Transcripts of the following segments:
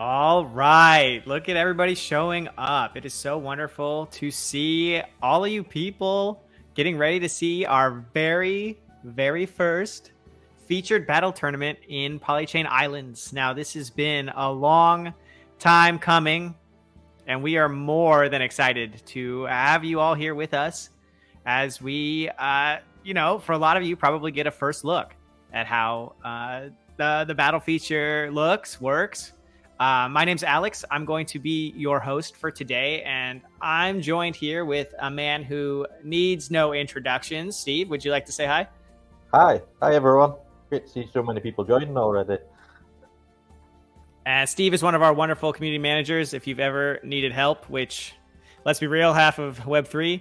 All right. Look at everybody showing up. It is so wonderful to see all of you people getting ready to see our very first featured battle tournament in Polychain Islands. Now, this has been a long time coming, and we are more than excited to have you all here with us as we, for a lot of you, probably get a first look at how the battle feature works. My name's Alex. I'm going to be your host for today, and I'm joined here with a man who needs no introductions. Steve, would you like to say hi? Hi everyone. Great to see so many people joining already. And Steve is one of our wonderful community managers. If you've ever needed help, which, let's be real, half of Web3,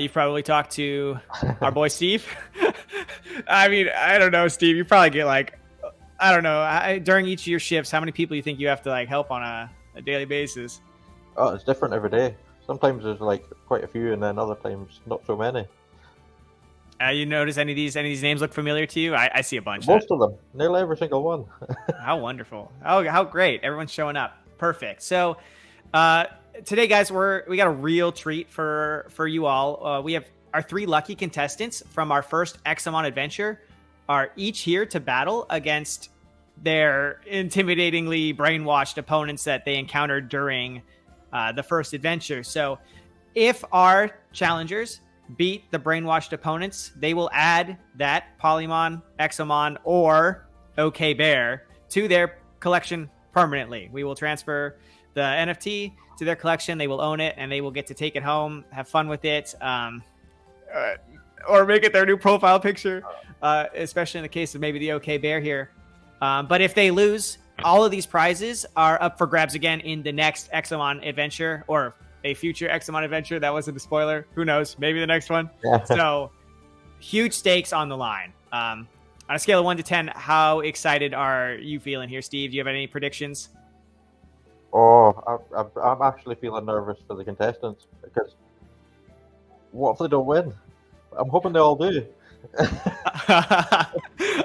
you've probably talked to our boy Steve. I mean, I don't know, Steve. You probably get during each of your shifts, how many people you think you have to help on a daily basis? Oh, it's different every day. Sometimes there's quite a few, and then other times not so many. You notice any of these names look familiar to you? I see a bunch. Most of them, nearly every single one. How wonderful! Oh, how great! Everyone's showing up. Perfect. So today, guys, we got a real treat for you all. We have our 3 lucky contestants from our first Examon adventure are each here to battle against their intimidatingly brainwashed opponents that they encountered during the first adventure. So if our challengers beat the brainwashed opponents, they will add that Polymon, Examon, or OK Bear to their collection permanently. We will transfer the NFT to their collection. They will own it, and they will get to take it home, have fun with it, or make it their new profile picture, especially in the case of maybe the OK Bear here. But if they lose, all of these prizes are up for grabs again in the next Examon adventure, or a future Examon adventure. That wasn't a spoiler. Who knows? Maybe the next one. Yeah. So huge stakes on the line. On a scale of 1 to 10, how excited are you feeling here, Steve? Do you have any predictions? Oh, I'm actually feeling nervous for the contestants, because what if they don't win? I'm hoping they all do.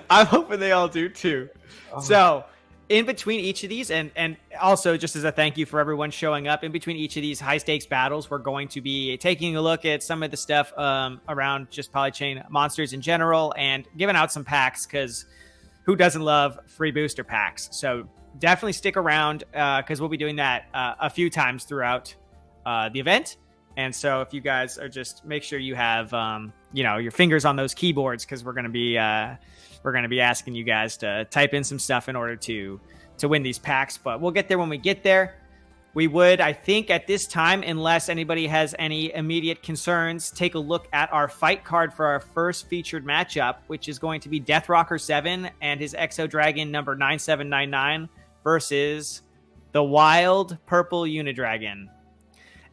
I'm hoping they all do too. So in between each of these, and also just as a thank you for everyone showing up, in between each of these high stakes battles, we're going to be taking a look at some of the stuff around just Polychain monsters in general, and giving out some packs, because who doesn't love free booster packs? So definitely stick around, because we'll be doing that a few times throughout the event. And so if you guys are just make sure you have your fingers on those keyboards, because we're going to be asking you guys to type in some stuff in order to win these packs. But we'll get there when we get there. We would, I think, at this time, unless anybody has any immediate concerns, take a look at our fight card for our first featured matchup, which is going to be Deathrocker 7 and his Exo Dragon number 9799 versus the Wild Purple Unidragon.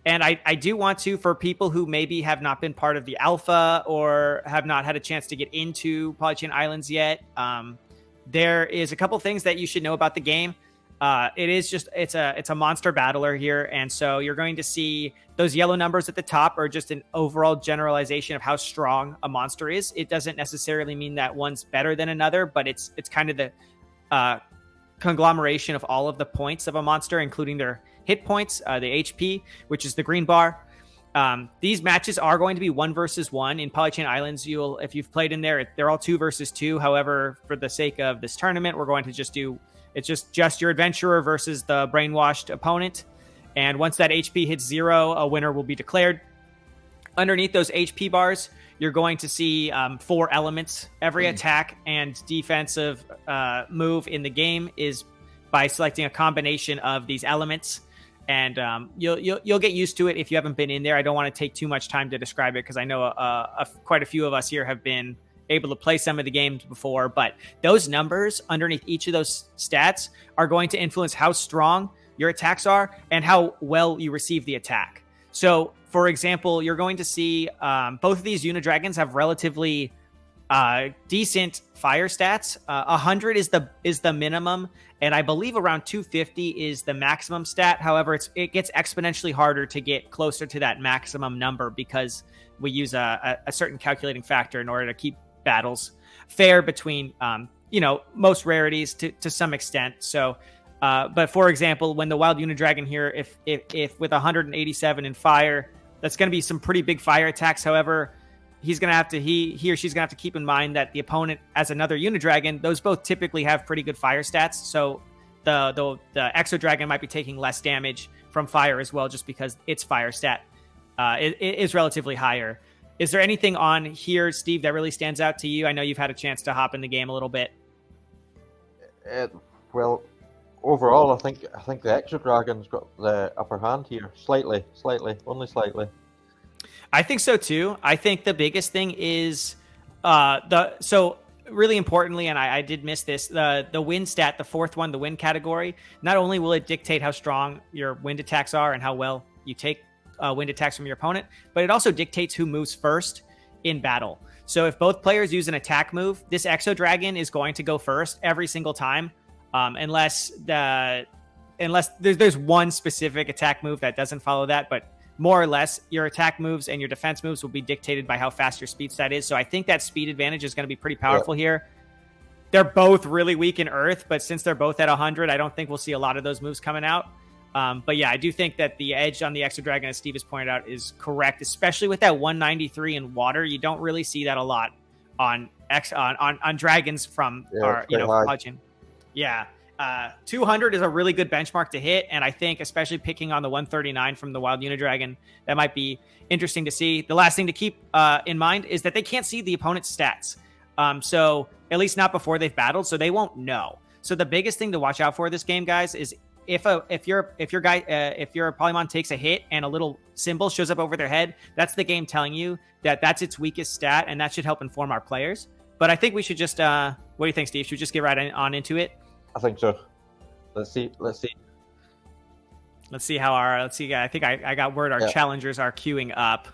And I do want to, for people who maybe have not been part of the alpha or have not had a chance to get into Polychain Islands yet, there is a couple things that you should know about the game. It's a monster battler here, and so you're going to see those yellow numbers at the top are just an overall generalization of how strong a monster is. It doesn't necessarily mean that one's better than another, but it's kind of the conglomeration of all of the points of a monster, including their hit points, the HP, which is the green bar. These matches are going to be 1 versus 1 in Polychain Islands. If you've played in there, they're all 2 versus 2. However, for the sake of this tournament, we're going to just do it's just your adventurer versus the brainwashed opponent. And once that HP hits 0, a winner will be declared. Underneath those HP bars, you're going to see 4 elements. Every attack and defensive move in the game is by selecting a combination of these elements. And you'll get used to it if you haven't been in there. I don't want to take too much time to describe it, because I know quite a few of us here have been able to play some of the games before. But those numbers underneath each of those stats are going to influence how strong your attacks are and how well you receive the attack. So, for example, you're going to see both of these Unidragons have relatively decent fire stats. 100 is the minimum, and I believe around 250 is the maximum stat. However, it gets exponentially harder to get closer to that maximum number, because we use a certain calculating factor in order to keep battles fair between most rarities to some extent. So But for example, when the Wild Unidragon here, if with 187 in fire, that's going to be some pretty big fire attacks. However, he's going to have to he or she's going to have to keep in mind that the opponent has another Unidragon. Those both typically have pretty good fire stats, so the Exo Dragon might be taking less damage from fire as well, just because its fire stat it is relatively higher. Is there anything on here, Steve, that really stands out to you? I know you've had a chance to hop in the game a little bit. Well, overall, I think the Exo Dragon's got the upper hand here, slightly, only slightly. I think so too. I think the biggest thing is so really importantly, and I did miss this, the wind stat, the fourth one, the wind category. Not only will it dictate how strong your wind attacks are and how well you take wind attacks from your opponent, but it also dictates who moves first in battle. So if both players use an attack move, this Exo Dragon is going to go first every single time, unless there's one specific attack move that doesn't follow that, but more or less your attack moves and your defense moves will be dictated by how fast your speed stat is. So I think that speed advantage is going to be pretty powerful here. They're both really weak in Earth, but since they're both at 100, I don't think we'll see a lot of those moves coming out. But yeah, I do think that the edge on the Exo Dragon, as Steve has pointed out, is correct, especially with that 193 in water. You don't really see that a lot on dragons from our Polychain. Yeah. 200 is a really good benchmark to hit, and I think especially picking on the 139 from the Wild Unidragon, that might be interesting to see. The last thing to keep in mind is that they can't see the opponent's stats, so at least not before they've battled, so they won't know. So the biggest thing to watch out for this game, guys, is if your Polymon takes a hit and a little symbol shows up over their head, that's the game telling you that that's its weakest stat, and that should help inform our players. But I think we should just what do you think, Steve? Should we just get right on into it? I think so. Let's see. I think I got word our challengers are queuing up.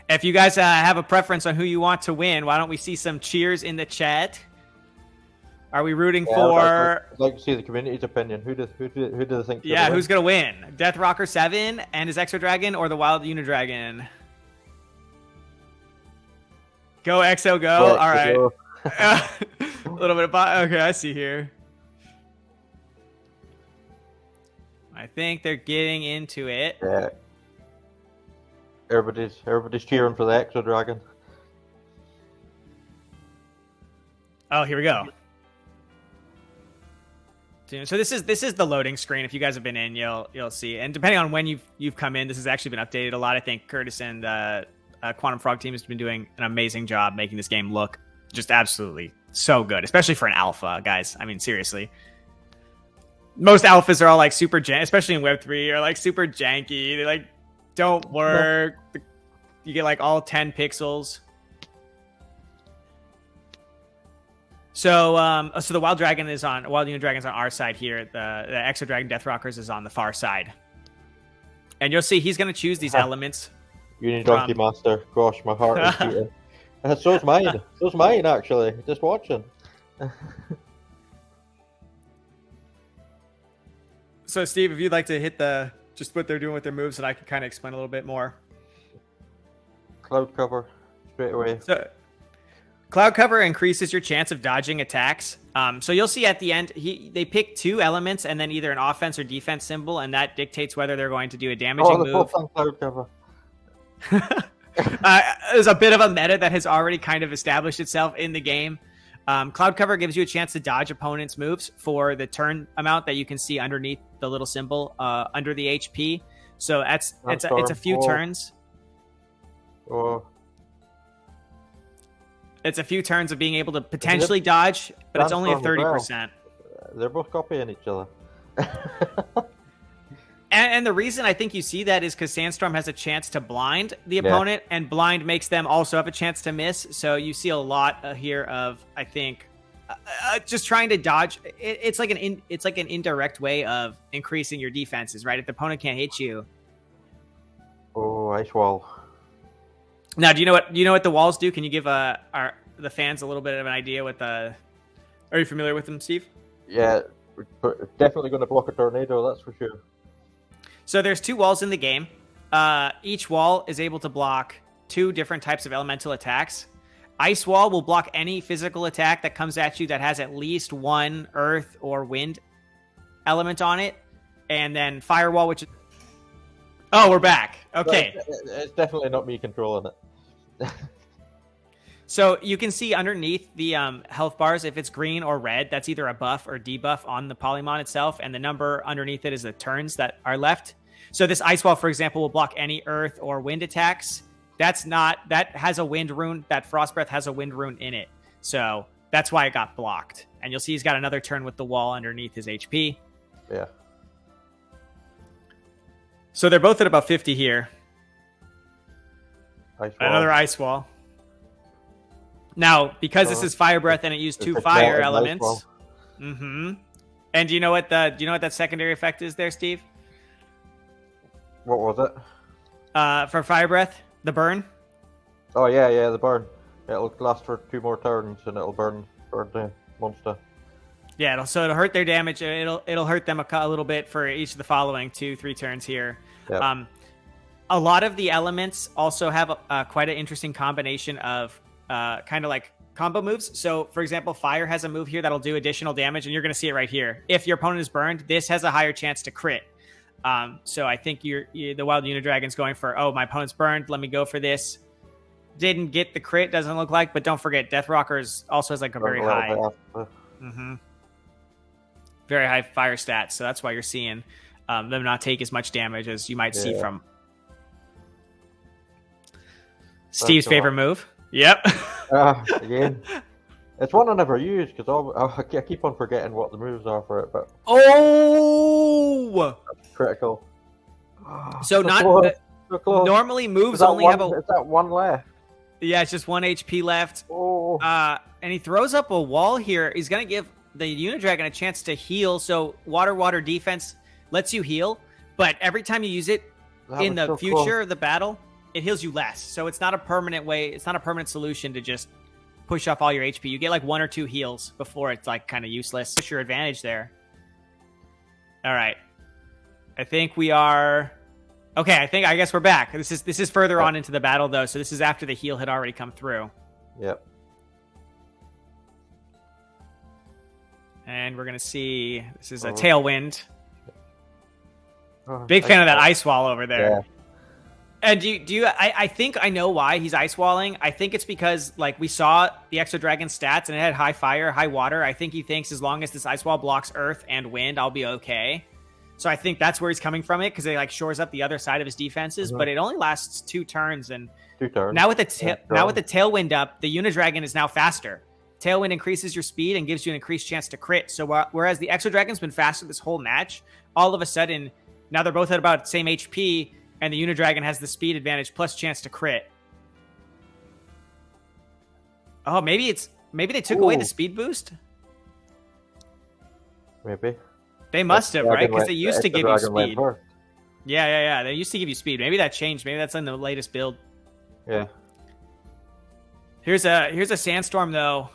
If you guys have a preference on who you want to win, why don't we see some cheers in the chat? Are we rooting for? I'd like to see the community's opinion. Who do they think? Yeah, who's gonna win? Death Rocker 7 and his Exo Dragon, or the Wild Unidragon? Go Exo, go! All right. Go. A little bit of okay, I see here. I think they're getting into it. Yeah. Everybody's cheering for the Exo Dragon. Oh, here we go. So this is the loading screen. If you guys have been in, you'll see. And depending on when you've come in, this has actually been updated a lot. I think Curtis and Quantum Frog team has been doing an amazing job making this game look just absolutely so good, especially for an alpha, guys. I mean, seriously. Most alphas are all like super especially in Web3, are like super janky. They like don't work. You get like all 10 pixels. So the Wild Unidragon's on our side here. The Exo Dragon Death Rockers is on the far side. And you'll see he's going to choose these elements. Union Donkey Master. Gosh, my heart is beating. So's mine. So's mine, actually. Just watching. So, Steve, if you'd like to hit just what they're doing with their moves, and I can kind of explain a little bit more. Cloud cover, straight away. So, cloud cover increases your chance of dodging attacks. So you'll see at the end, they pick 2 elements and then either an offense or defense symbol, and that dictates whether they're going to do a damaging move. Cloud cover. There's a bit of a meta that has already kind of established itself in the game. Cloud cover gives you a chance to dodge opponents' moves for the turn amount that you can see underneath the little symbol under the HP. So it's a few turns. It's a few turns of being able to potentially dodge, but it's only a 30%. They're both copying each other. And the reason I think you see that is because Sandstorm has a chance to blind the opponent, and blind makes them also have a chance to miss. So you see a lot here of, I think, just trying to dodge. It's like an indirect way of increasing your defenses, right? If the opponent can't hit you. Oh, ice wall. Now, do you know what the walls do? Can you give the fans a little bit of an idea what the? Are you familiar with them, Steve? Yeah, definitely going to block a tornado. That's for sure. So there's 2 walls in the game. Each wall is able to block 2 different types of elemental attacks. Ice wall will block any physical attack that comes at you that has at least 1 earth or wind element on it, and then Firewall, which is... Oh, we're back. Okay. It's definitely not me controlling it. So you can see underneath the health bars, if it's green or red, that's either a buff or debuff on the Polymon itself, and the number underneath it is the turns that are left. So this Ice Wall, for example, will block any earth or wind attacks. That has a wind rune. That Frost Breath has a wind rune in it. So that's why it got blocked. And you'll see he's got another turn with the wall underneath his HP. Yeah. So they're both at about 50 here. Another Ice Wall. Now, because this is Fire Breath and it used 2 fire elements. Mm-hmm. And do you know what that secondary effect is there, Steve? What was it? For Fire Breath, the burn. Oh yeah, the burn. It'll last for 2 more turns and it'll burn the monster. Yeah, it'll hurt their damage. It'll hurt them a little bit for each of the following 2-3 turns here. Yep. A lot of the elements also have quite an interesting combination of kind of like combo moves. So, for example, Fire has a move here that'll do additional damage, and you're going to see it right here. If your opponent is burned, this has a higher chance to crit. So I think the Wild Unidragon's going for, oh, my opponent's burned, let me go for this. Didn't get the crit, doesn't look like, but don't forget, Death Rockers also has like a very high... very high fire stats, so that's why you're seeing them not take as much damage as you might see from Steve's favorite move. Yep. Again, it's one I never use because I keep on forgetting what the moves are for it. But critical. So normally moves only have a. Is that one left? Yeah, it's just 1 HP left. Oh. And he throws up a wall here. He's gonna give the Unidragon a chance to heal. So water defense lets you heal, but every time you use it in the future of the battle, it heals you less. So it's not a permanent way. It's not a permanent solution to just push off all your HP. You get like 1 or 2 heals before it's like kind of useless. Push your advantage there. All right. I think we are okay. I guess we're back. This is further on into the battle though. So this is after the heal had already come through. Yep. And we're going to see, this is a Tailwind. Big fan of that Ice Wall over there. Yeah. And I think I know why he's Ice Walling. I think it's because, like, we saw the Extra Dragon stats and it had high fire, high water. I think he thinks as long as this Ice Wall blocks earth and wind, I'll be okay. So I think that's where he's coming from it, because it, like, shores up the other side of his defenses. But it only lasts 2 turns. And 2 turns. Now with the Tailwind up, the Unidragon is now faster. Tailwind increases your speed and gives you an increased chance to crit. So whereas the Extra Dragon's been faster this whole match, all of a sudden, now they're both at about the same HP, and the Unidragon has the speed advantage plus chance to crit. Oh, maybe they took away the speed boost? Maybe. They must have, right? Because they used to give you speed. Yeah. They used to give you speed. Maybe that changed. Maybe that's in the latest build. Yeah. Here's a Sandstorm, though.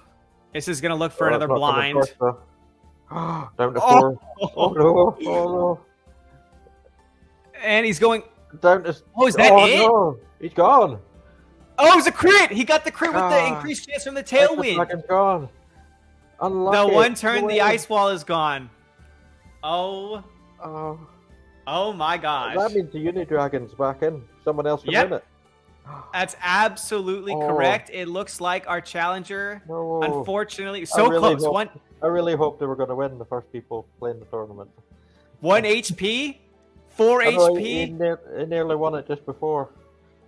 This is going to look for another blind. Down to 4. Oh, no. And he's going... Down to... Oh, is that it? No. He's gone. Oh, it was a crit! He got the crit with the increased chance from the Tailwind. Dragon's gone. Unlucky. The one turn, the Ice Wall is gone. Oh my gosh. That means the Unidragon's back in. Someone else can win it. That's absolutely correct. It looks like our challenger, unfortunately, close. I really hope they were going to win, the first people playing the tournament. 1 HP, 4 HP. He nearly won it just before.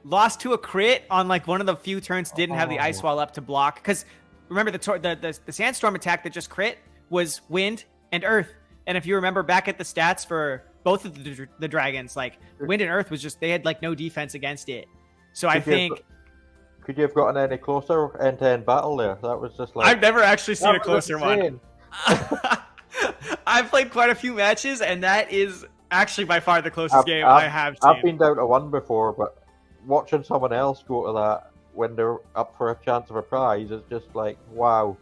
Lost to a crit on like one of the few turns. Didn't have the Ice Wall up to block, because remember the Sandstorm attack that just crit was wind and earth. And if you remember back at the stats for both of the dragons, like wind and earth was just, they had like no defense against it. So I think... Could you have gotten any closer end-to-end battle there? That was just like... I've never actually seen a closer one. I've played quite a few matches, and that is actually by far the closest game I have seen. I've been down to 1 before, but watching someone else go to that when they're up for a chance of a prize is just like, wow.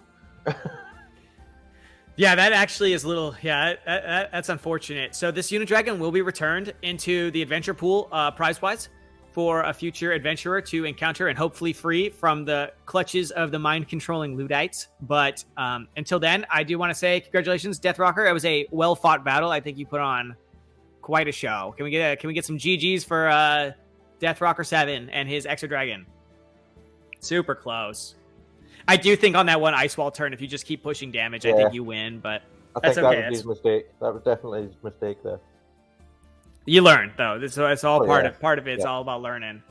Yeah, that actually is a little... Yeah, that's unfortunate. So this Unidragon will be returned into the adventure pool prize-wise. for a future adventurer to encounter and hopefully free from the clutches of the mind-controlling Luddites. But until then, I do want to say congratulations, Death Rocker. It was a well-fought battle. I think you put on quite a show. Can we get some GGs for Death Rocker 7 and his Extra Dragon? Super close. I do think on that one Ice Wall turn, if you just keep pushing damage, I think you win, but that's okay. That was his mistake. That was definitely his mistake there. You learn, though. It's all part of it. It's all about learning.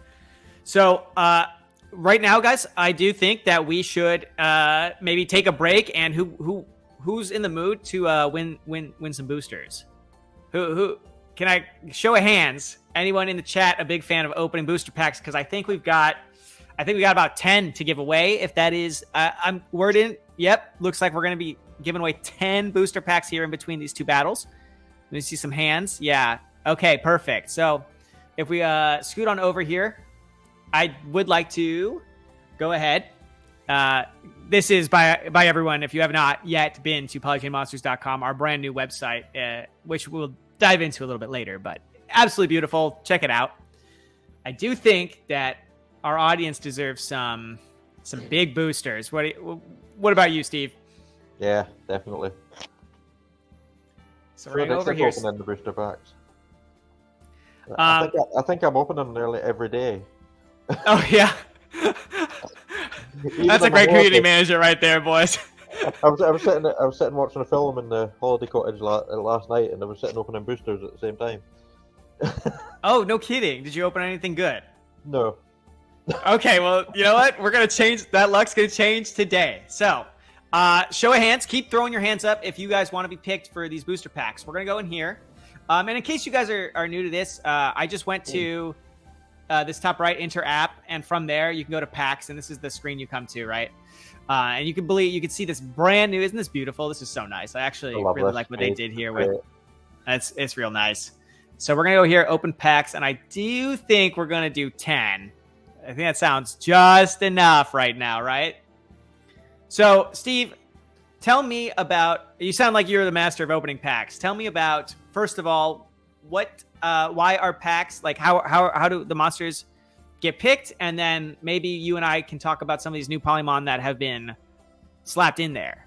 So right now, guys, I do think that we should maybe take a break. And who's in the mood to win some boosters? Who can I show of hands? Anyone in the chat a big fan of opening booster packs? Because I think we got about 10 to give away. If that is, I'm word in. Yep, looks like we're going to be giving away 10 booster packs here in between these two battles. Let me see some hands. Yeah. Okay, perfect. So if we scoot on over here, I would like to go ahead. This is by everyone. If you have not yet been to polychainmonsters.com, our brand new website, which we'll dive into a little bit later, but absolutely beautiful. Check it out. I do think that our audience deserves some big boosters. What about you, Steve? Yeah, definitely. So we're going over here. Opening the booster packs. I think I'm opening nearly every day. Oh yeah, that's a great community manager right there, boys. I was sitting watching a film in the holiday cottage last night, and I was sitting opening boosters at the same time. Oh, no kidding! Did you open anything good? No. Okay, well, you know what? We're gonna change that. Luck's gonna change today. So, show of hands. Keep throwing your hands up if you guys want to be picked for these booster packs. We're gonna go in here. And in case you guys are new to this, I just went to this top right, enter app, and from there you can go to packs, and this is the screen you come to, right? And you can see this brand new. Isn't this beautiful? This is so nice. I actually really like what they did here with. It's real nice. So we're gonna go here, open packs, and I do think we're gonna do 10. I think that sounds just enough right now, right? So Steve, tell me about. You sound like you're the master of opening packs. Tell me about. First of all, why are packs, like how do the monsters get picked? And then maybe you and I can talk about some of these new Polymon that have been slapped in there.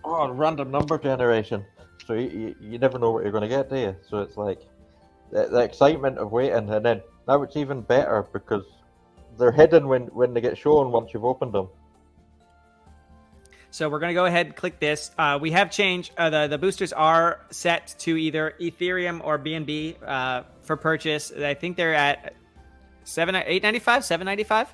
Oh, random number generation. So you never know what you're going to get, do you? So it's like the excitement of waiting, and then now it's even better because they're hidden when they get shown once you've opened them. So we're going to go ahead and click this. We have changed. The boosters are set to either Ethereum or BNB for purchase. I think they're at $8.95, $7.95?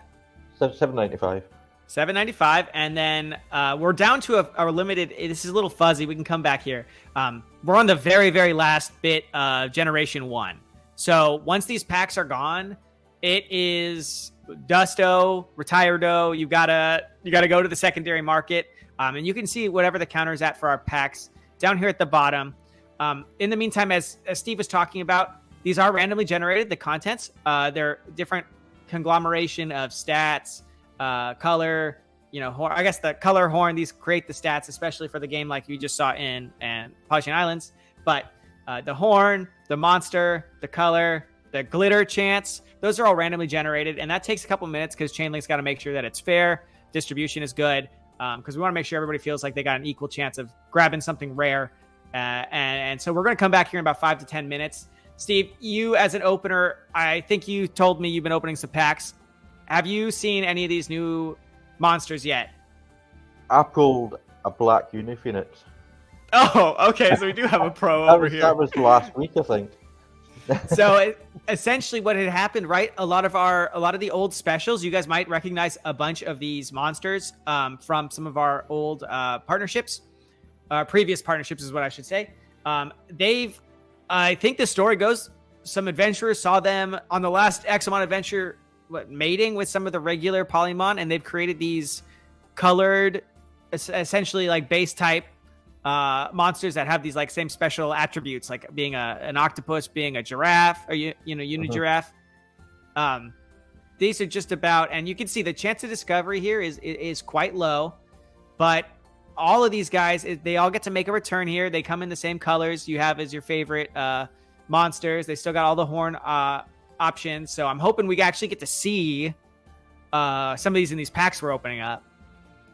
$7.95. $7.95, and then we're down to a limited. This is a little fuzzy. We can come back here. We're on the very, very last bit of Generation 1. So once these packs are gone, it is dusto, retirado. You gotta go to the secondary market. And you can see whatever the counter is at for our packs down here at the bottom. In the meantime, as Steve was talking about, these are randomly generated, the contents. They're different conglomeration of stats, color, I guess the color, horn, these create the stats, especially for the game like you just saw in Polychain Islands. But the horn, the monster, the color, the glitter chance, those are all randomly generated. And that takes a couple minutes because Chainlink's got to make sure that it's fair, distribution is good. Because we want to make sure everybody feels like they got an equal chance of grabbing something rare. And so we're going to come back here in about 5 to 10 minutes. Steve, you as an opener, I think you told me you've been opening some packs. Have you seen any of these new monsters yet? I pulled a black Uniphoenix. Oh, okay. So we do have a pro over here. That was last week, I think. So essentially what had happened, right? A lot of the old specials, you guys might recognize a bunch of these monsters from some of our old partnerships, previous partnerships is what I should say. I think the story goes, some adventurers saw them on the last Exomon adventure, mating with some of the regular Polymon, and they've created these colored, essentially like base type monsters that have these like same special attributes, like being an octopus, being a giraffe, or uni-giraffe. These are just about, and you can see the chance of discovery here is quite low, but all of these guys, they all get to make a return here. They come in the same colors you have as your favorite monsters. They still got all the horn options. So I'm hoping we actually get to see some of these in these packs we're opening up.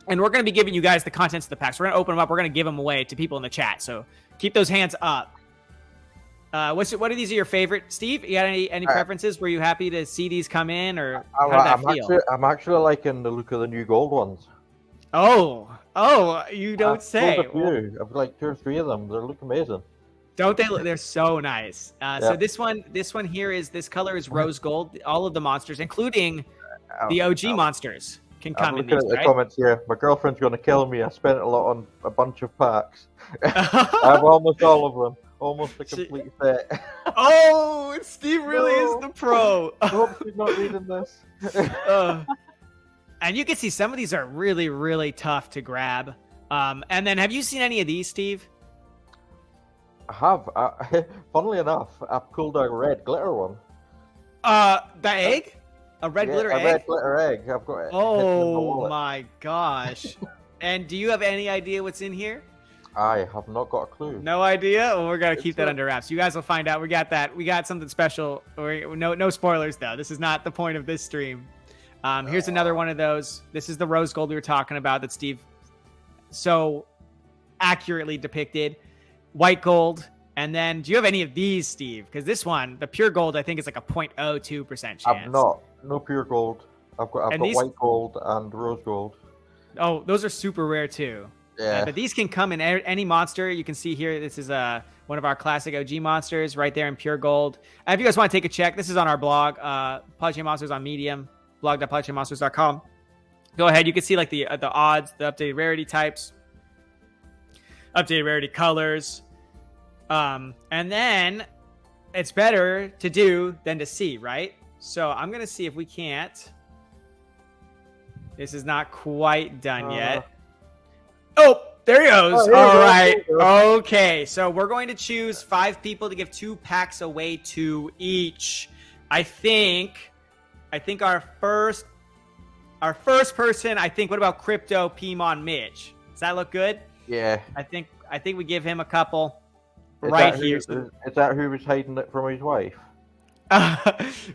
And we're going to be giving you guys the contents of the packs. We're going to open them up. We're going to give them away to people in the chat. So keep those hands up. What are these your favorite, Steve? You got any preferences? Were you happy to see these come in, or how did that feel? I'm actually liking the look of the new gold ones. Oh, you don't say. I've like 2 or 3 of them. They look amazing. Don't they? They're so nice. So this one here this color is rose gold. All of the monsters, including the OG monsters, can come in these. Looking at the comments here. My girlfriend's going to kill me. I spent a lot on a bunch of packs. I have almost all of them. Almost a complete set. Oh, Steve really is the pro. I hope she's not reading this. And you can see some of these are really, really tough to grab. And then have you seen any of these, Steve? I have. Funnily enough, I pulled a red glitter one. The egg? A red glitter egg? A red glitter egg. I've got it. Oh my gosh. And do you have any idea what's in here? I have not got a clue. No idea? Well, we're going to keep that under wraps. You guys will find out. We got that. We got something special. No spoilers, though. This is not the point of this stream. Here's another one of those. This is the rose gold we were talking about that Steve so accurately depicted. White gold. And then, do you have any of these, Steve? Because this one, the pure gold, I think is like a 0.02% chance. I've not. No pure gold. I've got white gold and rose gold. Oh, those are super rare, too. Yeah. But these can come in any monster. You can see here, this is one of our classic OG monsters right there in pure gold. If you guys want to take a check, this is on our blog, Polychain Monsters on Medium, blog.polychainmonsters.com. Go ahead. You can see like the odds, the updated rarity types, updated rarity colors. And then it's better to do than to see, right? So I'm going to see if we can't. This is not quite done yet. Oh, there he goes. All right. Okay. So we're going to choose 5 people to give 2 packs away to each. I think our first person, what about Crypto Polymon Mitch? Does that look good? Yeah. I think we give him a couple here. Is that who was hiding it from his wife?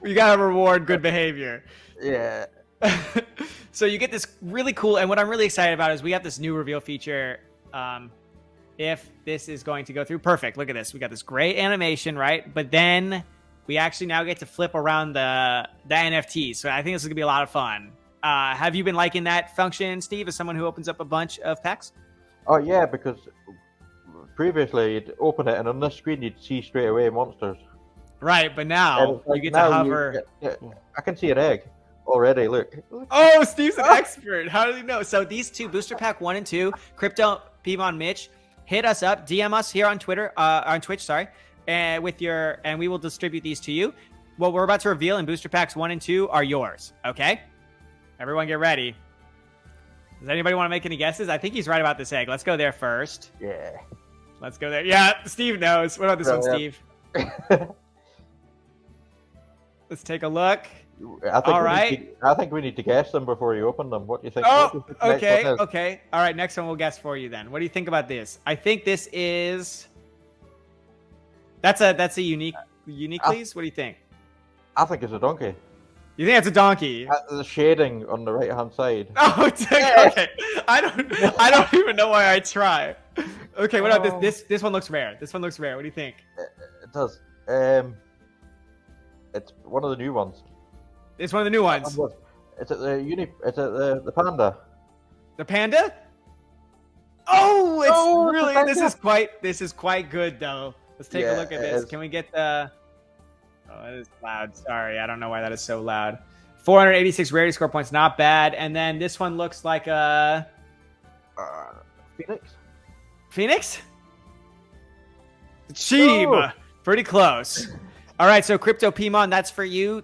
You got to reward good behavior. Yeah. So you get this really cool, and what I'm really excited about is we got this new reveal feature. If this is going to go through, perfect. Look at this. We got this great animation, right? But then we actually now get to flip around the NFTs. So I think this is gonna be a lot of fun. Have you been liking that function, Steve, as someone who opens up a bunch of packs? Oh yeah, because previously you'd open it and on this screen you'd see straight away monsters. Right, but now you get to hover. I can see an egg. Already, look. Oh, Steve's an expert. How did he know? So these 2, Booster Pack 1 and 2, Crypto Polymon Mitch, hit us up, DM us here on Twitter, on Twitch, sorry, and we will distribute these to you. What we're about to reveal in Booster Packs 1 and 2 are yours. Okay, everyone, get ready. Does anybody want to make any guesses? I think he's right about this egg. Let's go there first. Yeah. Let's go there. Yeah, Steve knows. What about this one, Steve? Let's take a look. I think we need to guess them before you open them. What do you think? Oh, okay. All right, next one we'll guess for you then. What do you think about this? I think this is. That's a unique, please. What do you think? I think it's a donkey. You think it's a donkey? The shading on the right hand side. Oh, okay. I don't even know why I try. Okay, what about this? This one looks rare. This one looks rare. What do you think? It does. It's one of the new ones. It's one of the new ones. It's at the panda. The panda? Oh, it's really. This is quite good though. Let's take a look at this. Can we get the? Oh, it is loud. Sorry, I don't know why that is so loud. 486 rarity score points, not bad. And then this one looks like a Phoenix. Phoenix? Cheap. Oh. Pretty close. All right, so Crypto Polymon, that's for you.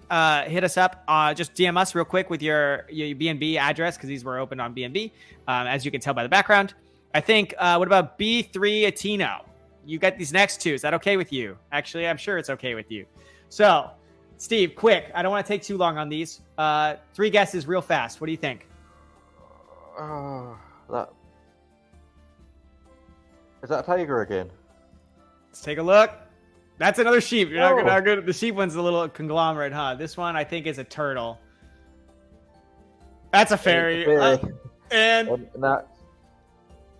Hit us up. Just DM us real quick with your BNB address because these were opened on BNB, as you can tell by the background. I think, what about B3 Atino? You got these next 2. Is that okay with you? Actually, I'm sure it's okay with you. So, Steve, quick. I don't want to take too long on these. 3 guesses real fast. What do you think? Is that a tiger again? Let's take a look. That's another sheep. You're not good. The sheep one's a little conglomerate, huh? This one, I think, is a turtle. That's a fairy. And that,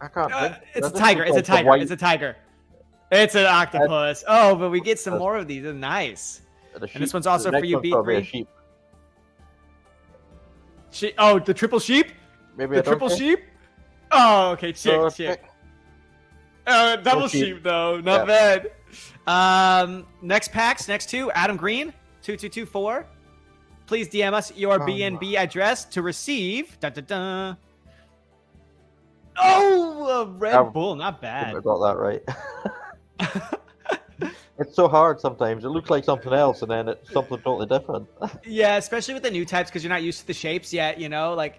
I can't think. It's a tiger. It's a tiger. It's a tiger. It's an octopus. Oh, but we get some more of these. They're nice. And this one's also for you, B3. Oh, the triple sheep? Maybe the triple sheep? Oh, okay. Chick. Double sheep, though. Not bad. Next packs, next two. Adam Green, 2224. Please DM us your BNB address to receive. Dun, dun, dun. Oh, a Red Bull. Not bad. I got that right. It's so hard sometimes. It looks like something else, and then it's something totally different. Yeah, especially with the new types, because you're not used to the shapes yet. You know, like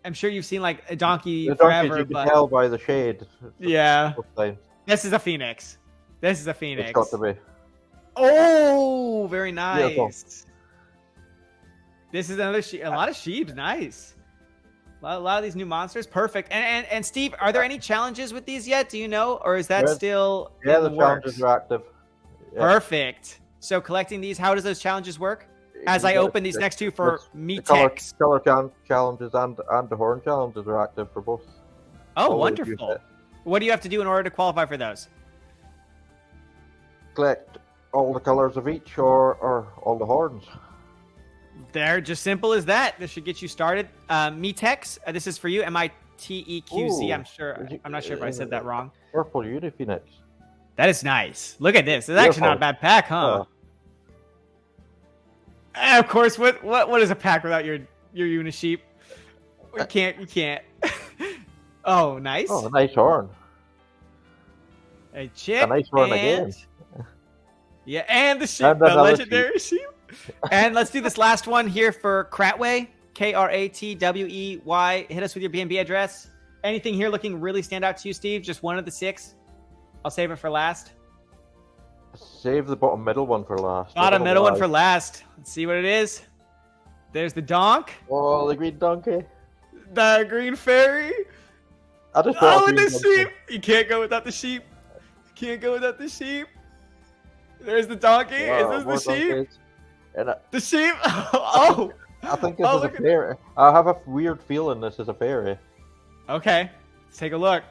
I'm sure you've seen like a donkey forever, you can tell by the shade. Yeah. This is a phoenix. This is a phoenix. It's got to be. Oh, very nice. Beautiful. This is another sheep. A lot of sheep. Nice. A lot of these new monsters. Perfect. And Steve, are there any challenges with these yet? Do you know, or is that still? Yeah, the challenges are active. Yeah. Perfect. So collecting these, how does those challenges work? As I open these next two for me techs. Color challenges and the horn challenges are active for both. Oh, wonderful. What do you have to do in order to qualify for those? Collect all the colors of each or all the horns. They're just simple as that. This should get you started. Metex, this is for you. MITEQZ. I'm not sure if I said that wrong. Purple Uniphoenix. That is nice. Look at this. It's actually not a bad pack, huh? And of course, what is a pack without your Unisheep? You can't. Oh, nice. Oh, a nice horn. A chip. A nice horn again. Yeah, and the sheep, the legendary sheep. And let's do this last one here for Kratway. KRATWEY. Hit us with your BNB address. Anything here looking really stand out to you, Steve? Just one of the 6? I'll save it for last. Save the bottom middle one for last. Bottom middle one for last. Let's see what it is. There's the donk. Oh, the green donkey. The green fairy. I just and the sheep. You can't go without the sheep. There's the donkey. Is this the sheep? The sheep. Oh. I think this is a fairy. I have a weird feeling this is a fairy. Okay. Let's take a look.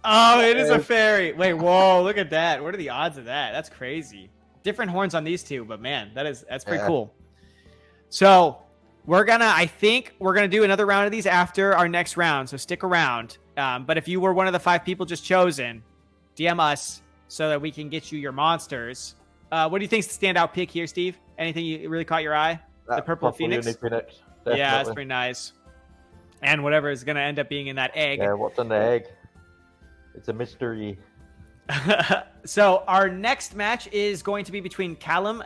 Oh, it is a fairy. Wait, whoa, look at that. What are the odds of that? That's crazy. Different horns on these two, but man, that's pretty cool. So I think we're gonna do another round of these after our next round. So stick around. But if you were one of the 5 people just chosen, DM us so that we can get you your monsters. What do you think's the standout pick here, Steve? Anything you really caught your eye? The purple Phoenix? Yeah, that's pretty nice. And whatever is gonna end up being in that egg. Yeah, what's in the egg? It's a mystery. So our next match is going to be between Callum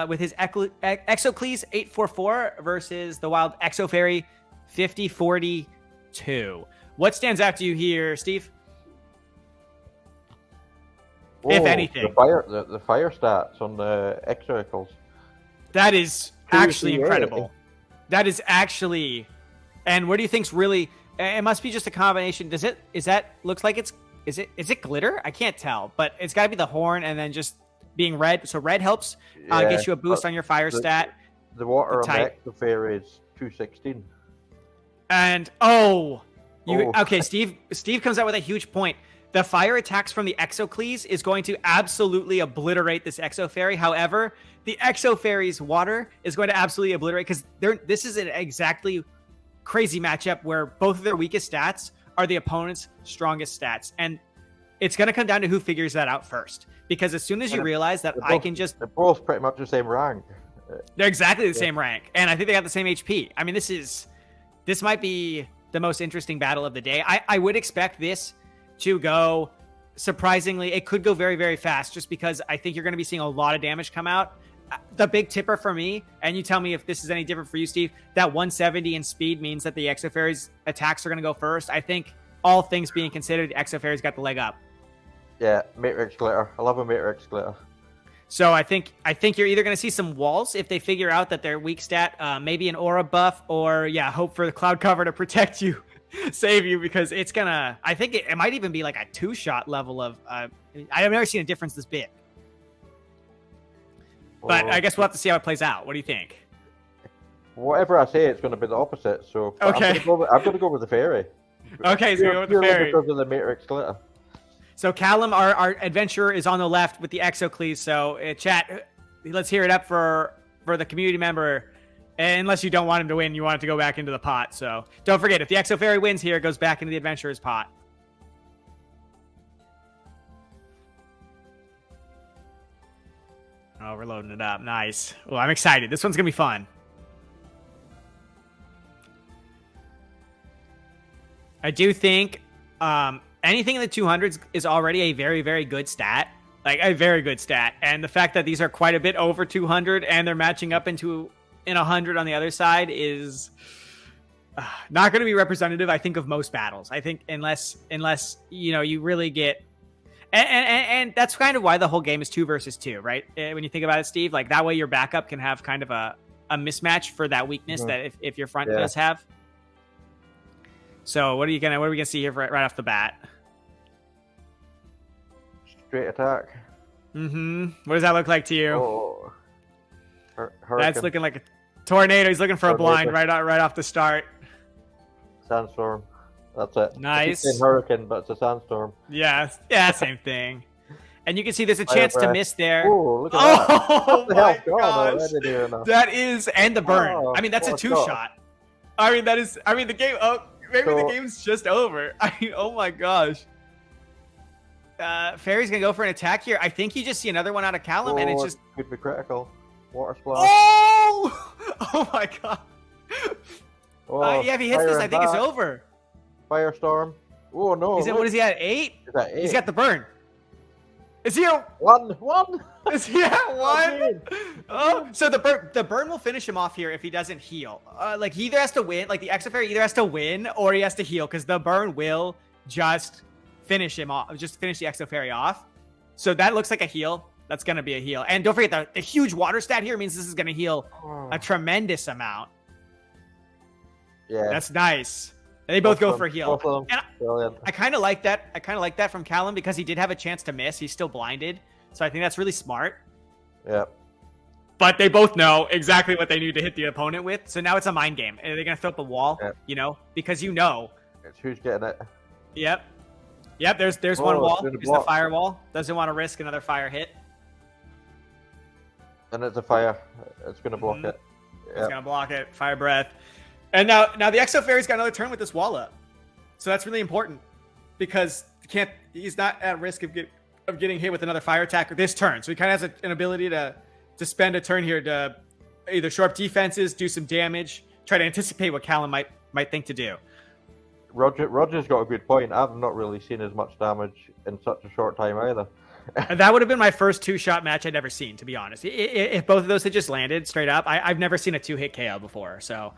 with his Exocles 844 versus the Wild Exo Fairy 5042. What stands out to you here, Steve? If anything. The fire stats on the Exocles. That is actually incredible. That is actually... And what do you think's really... It must be just a combination. Is it glitter? I can't tell, but it's got to be the horn and then just being red. So red helps get you a boost on your fire stat. The water on the Exo Fairy is 216. And okay, Steve comes out with a huge point. The fire attacks from the Exocles is going to absolutely obliterate this Exo Fairy. However, the Exo Fairy's water is going to absolutely obliterate because this is an exactly crazy matchup where both of their weakest stats are the opponent's strongest stats. And it's going to come down to who figures that out first. Because as soon as you realize that I can just... They're both pretty much the same rank. They're exactly the same rank. And I think they got the same HP. I mean, this might be the most interesting battle of the day. I would expect this to go, surprisingly, it could go very, very fast just because I think you're going to be seeing a lot of damage come out. The big tipper for me, and you tell me if this is any different for you, Steve, that 170 in speed means that the Exo Fairy's attacks are going to go first. I think all things being considered, the Exo Fairy's got the leg up. Yeah, Matrix Glitter. I love a Matrix Glitter. So I think you're either going to see some walls if they figure out that their weak stat, maybe an aura buff, or hope for the cloud cover to protect you, save you, because it's gonna. I think it might even be like a 2-shot level of. I've never seen a difference this big. But I guess we'll have to see how it plays out. What do you think? Whatever I say, it's going to be the opposite. So okay, I'm going to go with the fairy. Okay, so you go with the fairy because of the matrix glitter. So Callum, our adventurer, is on the left with the Exocles. So chat, let's hear it up for the community member. And unless you don't want him to win, you want it to go back into the pot. So don't forget, if the Exo Fairy wins here, it goes back into the adventurer's pot. Oh, we're loading it up. Nice. Well, I'm excited. This one's going to be fun. I do think anything in the 200s is already a very, very good stat. Like, a very good stat. And the fact that these are quite a bit over 200 and they're matching up in 100 on the other side is not going to be representative, I think, of most battles. I think unless you really get... And that's kind of why the whole game is 2 versus 2, right? When you think about it, Steve, like that way your backup can have kind of a mismatch for that weakness that if your front does have. So what are we gonna see here right off the bat? Straight attack. Mm-hmm. What does that look like to you? Oh. That's looking like a tornado. He's looking for a blind right off the start. Sandstorm. That's it. Nice. It's hurricane, but it's a sandstorm. Yeah, same thing. And you can see there's a chance to miss there. Oh, look at that. Oh my gosh. That That is, and the burn. I mean, that's a 2-shot. I mean, the game. Oh, maybe the game's just over. I mean, oh my gosh. Fairy's gonna go for an attack here. I think you just see another one out of Callum, and it's just could be critical. Water splash. Oh! Oh my god. Oh, yeah, if he hits this, I think it's over. Firestorm. Oh no. What is he at? 8? He's at 8. He's got the burn. Is he at 1? Is he at 1? Oh, so the burn will finish him off here if he doesn't heal. Like he either has to win, like the Exo Fairy either has to win or he has to heal, because the burn will just finish him off, just finish the Exo Fairy off. So that looks like a heal. That's gonna be a heal. And don't forget the huge water stat here means this is gonna heal a tremendous amount. Yeah. That's nice. They both go for a heal. And I kind of like that. I kind of like that from Callum because he did have a chance to miss. He's still blinded. So I think that's really smart. Yeah. But they both know exactly what they need to hit the opponent with. So now it's a mind game. Are they going to throw up a wall? Yeah. Because It's who's getting it. Yep. There's one wall. There's the firewall. Doesn't want to risk another fire hit. And it's a fire. It's going to block it. It's going to block it. Fire breath. And now the Exo Fairy's got another turn with this wall up. So that's really important because he's not at risk of getting hit with another fire attack this turn. So he kind of has an ability to spend a turn here to either shore up defenses, do some damage, try to anticipate what Callum might think to do. Roger's got a good point. I've not really seen as much damage in such a short time either. And that would have been my first 2-shot match I'd ever seen, to be honest. If both of those had just landed straight up, I've never seen a 2-hit KO before. So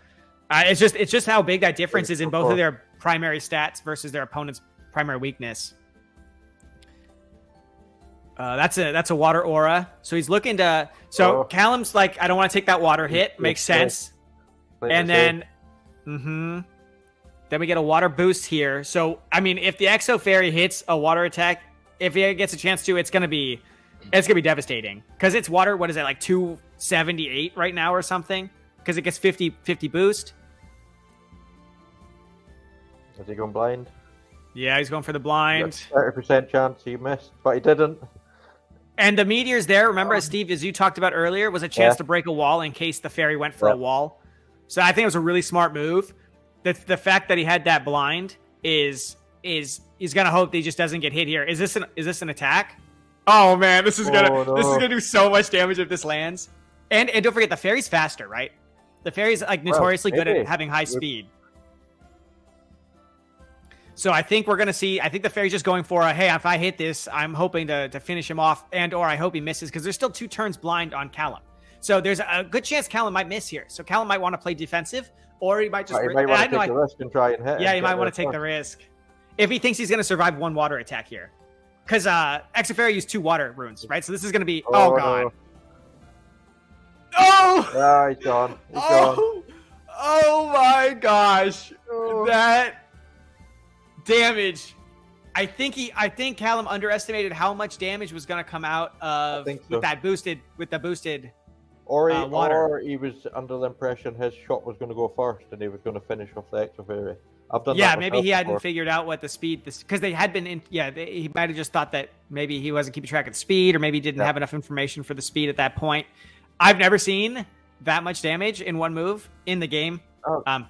it's just how big that difference is in both of their primary stats versus their opponent's primary weakness. That's a water aura. So he's looking to. So Callum's like, I don't want to take that water hit. Makes sense. And then, then we get a water boost here. So I mean, if the Exo Fairy hits a water attack, if he gets a chance to, it's gonna be devastating because it's water. What is it, like 278 right now or something? Because it gets 50 boost. Is he going blind? Yeah, he's going for the blind. 30% chance he missed, but he didn't. And the meteors there, remember, as you talked about earlier, was a chance to break a wall in case the fairy went for a wall. So I think it was a really smart move. The fact that he had that blind is he's gonna hope that he just doesn't get hit here. Is this an attack? Oh man, this is gonna do so much damage if this lands. And don't forget, the fairy's faster, right? The fairy's like notoriously good at having high speed. So I think we're going to see, I think the fairy's just going for a, hey, if I hit this, I'm hoping to finish him off, or I hope he misses, because there's still 2 turns blind on Callum. So there's a good chance Callum might miss here. So Callum might want to play defensive, or he might just... He might want to take the risk and try and hit. Yeah, he might want to take the risk. If he thinks he's going to survive 1 water attack here. Because Exo Fairy used 2 water runes, right? So this is going to be... Oh, God. No. Oh! Yeah, he's gone. He's gone. Oh, my gosh. That... damage. I think Callum underestimated how much damage was going to come out of with the boosted Or water. or he was under the impression his shot was going to go first, and he was going to finish off the extra fairy. I've done Yeah, that maybe he myself hadn't before. figured out what the speed, because they had been in. Yeah, he might have just thought that maybe he wasn't keeping track of the speed, or maybe he didn't have enough information for the speed at that point. I've never seen that much damage in one move in the game.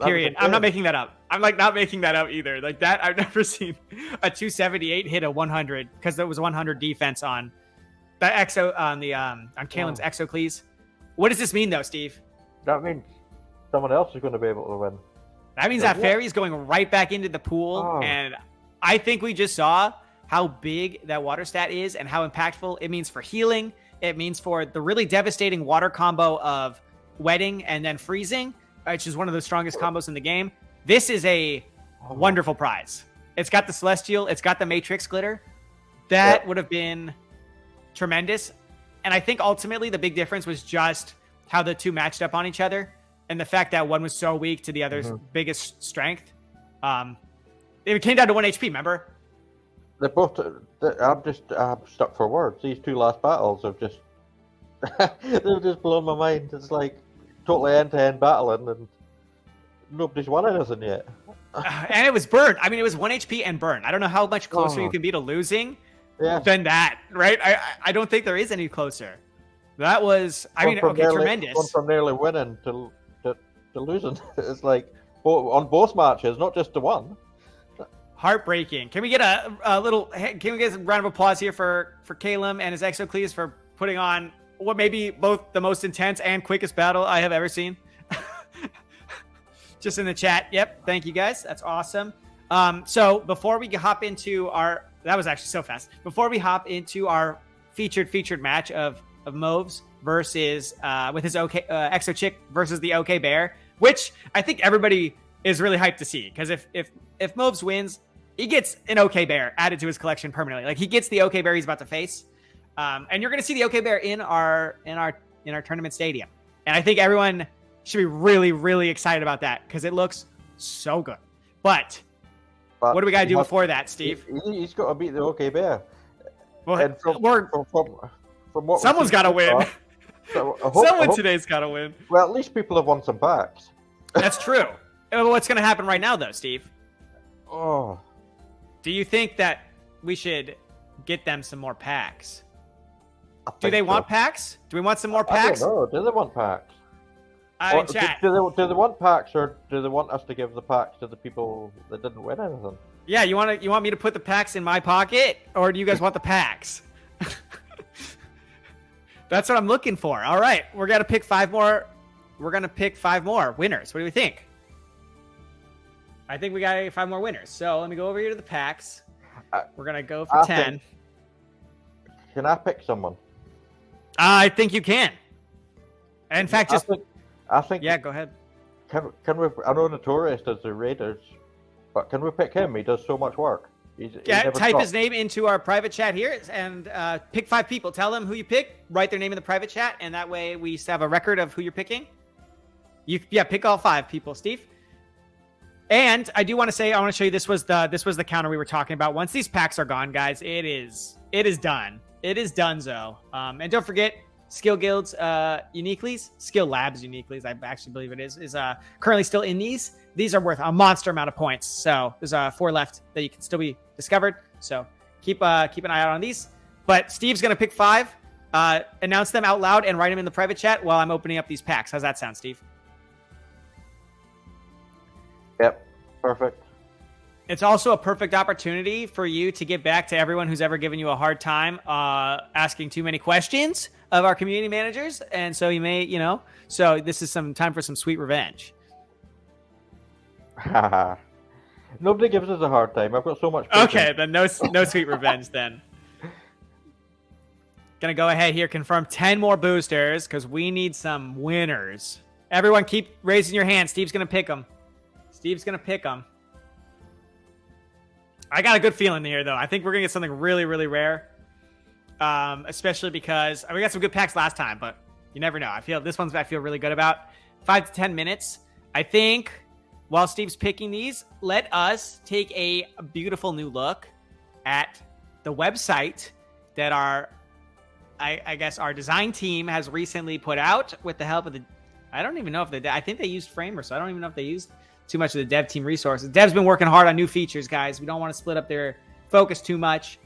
Period. I'm not making that up. I'm like not making that up either. Like that, I've never seen a 278 hit a 100 because there was 100 defense on the exo on the on Kalen's Exocles. What does this mean though, Steve? That means someone else is going to be able to win. That means that fairy's going right back into the pool, and I think we just saw how big that water stat is and how impactful it means for healing. It means for the really devastating water combo of wetting and then freezing, which is one of the strongest combos in the game. This is a wonderful prize. It's got the Celestial. It's got the Matrix glitter. That would have been tremendous. And I think ultimately the big difference was just how the two matched up on each other and the fact that one was so weak to the other's biggest strength. It came down to 1 HP, remember? They're both. I'm stuck for words. These two last battles have just. They've just blown my mind. It's like totally end-to-end battling, and nobody's won anything yet. And it was burn. I mean, it was 1 HP and burn. I don't know how much closer you can be to losing than that, right? I don't think there is any closer. That was, tremendous. One from nearly winning to losing. It's like on both matches, not just the one. Heartbreaking. Can we get a little? Can we get a round of applause here for Caleb and his Exocles for putting on what may be both the most intense and quickest battle I have ever seen? Just in the chat. Yep. Thank you guys. That's awesome. So before we hop into that was actually so fast. Before we hop into our featured match of Moves versus with his Exo Chick versus the OK Bear, which I think everybody is really hyped to see, because if Moves wins, he gets an OK Bear added to his collection permanently. Like, he gets the OK Bear he's about to face, and you're going to see the OK Bear in our tournament stadium. And I think everyone should be really, really excited about that because it looks so good. But what do we got to do before that, Steve? He's got to beat the OK Bear. Well, and from what someone's got to win. Someone today's got to win. Well, at least people have won some packs. That's true. What's going to happen right now, though, Steve? Oh. Do you think that we should get them some more packs? Do they want packs? Do we want some more packs? I don't know. Do they want packs? Chat. Do they want packs, or do they want us to give the packs to the people that didn't win anything? Yeah, you want me to put the packs in my pocket, or do you guys want the packs? That's what I'm looking for. All right, we're gonna pick 5 more. We're gonna pick 5 more winners. What do we think? I think we got 5 more winners. So let me go over here to the packs. We're gonna go for 10. Can I pick someone? I think you can. In fact, I think. Yeah, go ahead. Can we? I know Notorious does the Raiders, but can we pick him? He does so much work. Type his name into our private chat here and pick 5 people. Tell them who you pick. Write their name in the private chat, and that way we have a record of who you're picking. Pick all 5 people, Steve. And I do want to say, I want to show you this was the counter we were talking about. Once these packs are gone, guys, it is done. It is donezo. And don't forget, Skill Guild's Uniquelies, Skill Labs Uniquelies, I actually believe it is currently still in these. These are worth a monster amount of points. So there's 4 left that you can still be discovered. So keep an eye out on these. But Steve's going to pick 5, announce them out loud, and write them in the private chat while I'm opening up these packs. How's that sound, Steve? Yep, perfect. It's also a perfect opportunity for you to get back to everyone who's ever given you a hard time asking too many questions of our community managers. And so you may, so this is some time for some sweet revenge. Nobody gives us a hard time. I've got so much patience. Okay, then no sweet revenge then. Gonna go ahead here, confirm 10 more boosters because we need some winners. Everyone keep raising your hand. Steve's gonna pick them. I got a good feeling here, though. I think we're going to get something really, really rare. Especially because we got some good packs last time, but you never know. I feel really good about. 5 to 10 minutes. I think while Steve's picking these, let us take a beautiful new look at the website that our I guess our design team has recently put out with the help of the, I don't even know if I think they used Framer, so I don't even know if they used too much of the dev team resources. Dev's been working hard on new features, guys. We don't want to split up their focus too much.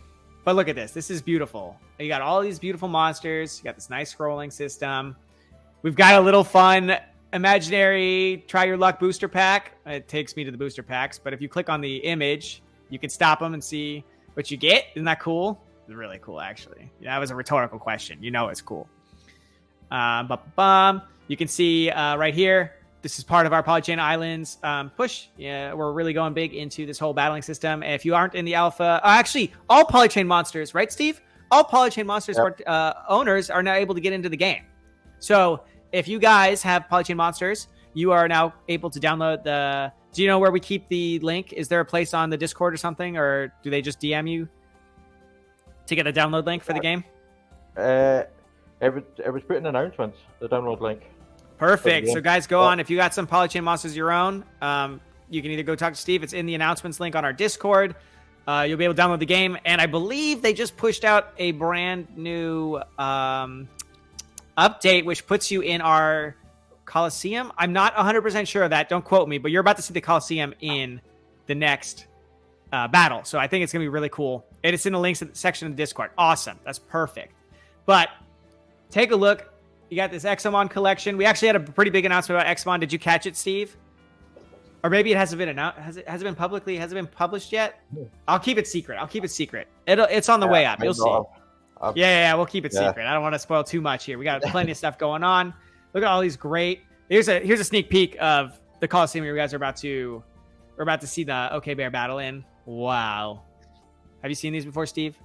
But look at this. This is beautiful. You got all these beautiful monsters. You got this nice scrolling system. We've got a little fun imaginary try your luck booster pack. It takes me to the booster packs, but if you click on the image, you can stop them and see what you get. Isn't that cool? It's really cool, actually. Yeah, that was a rhetorical question. You know it's cool. You can see right here, this is part of our Polychain Islands push. Yeah, we're really going big into this whole battling system. If you aren't in the alpha, actually, all Polychain monsters, right, Steve? All Polychain monsters owners are now able to get into the game. So if you guys have Polychain monsters, you are now able to download the... Do you know where we keep the link? Is there a place on the Discord or something? Or do they just DM you to get the download link for the game? It was put in announcements, the download link. Perfect. So guys, go on. If you got some Polychain monsters of your own, you can either go talk to Steve. It's in the announcements link on our Discord. You'll be able to download the game. And I believe they just pushed out a brand new update, which puts you in our Coliseum. I'm not 100% sure of that. Don't quote me, but you're about to see the Coliseum in the next battle. So I think it's going to be really cool. And it's in the links section of the Discord. Awesome. That's perfect. But take a look. You got this Exomon collection. We actually had a pretty big announcement about Exomon. Did you catch it, Steve? Or maybe it hasn't been announced. Has it been publicly? Has it been published yet? I'll keep it secret. It's on the way up. You'll see. Yeah. We'll keep it secret. I don't want to spoil too much here. We got plenty of stuff going on. Look at all these great. Here's a sneak peek of the Coliseum you guys are about to see the OK Bear battle in. Wow. Have you seen these before, Steve?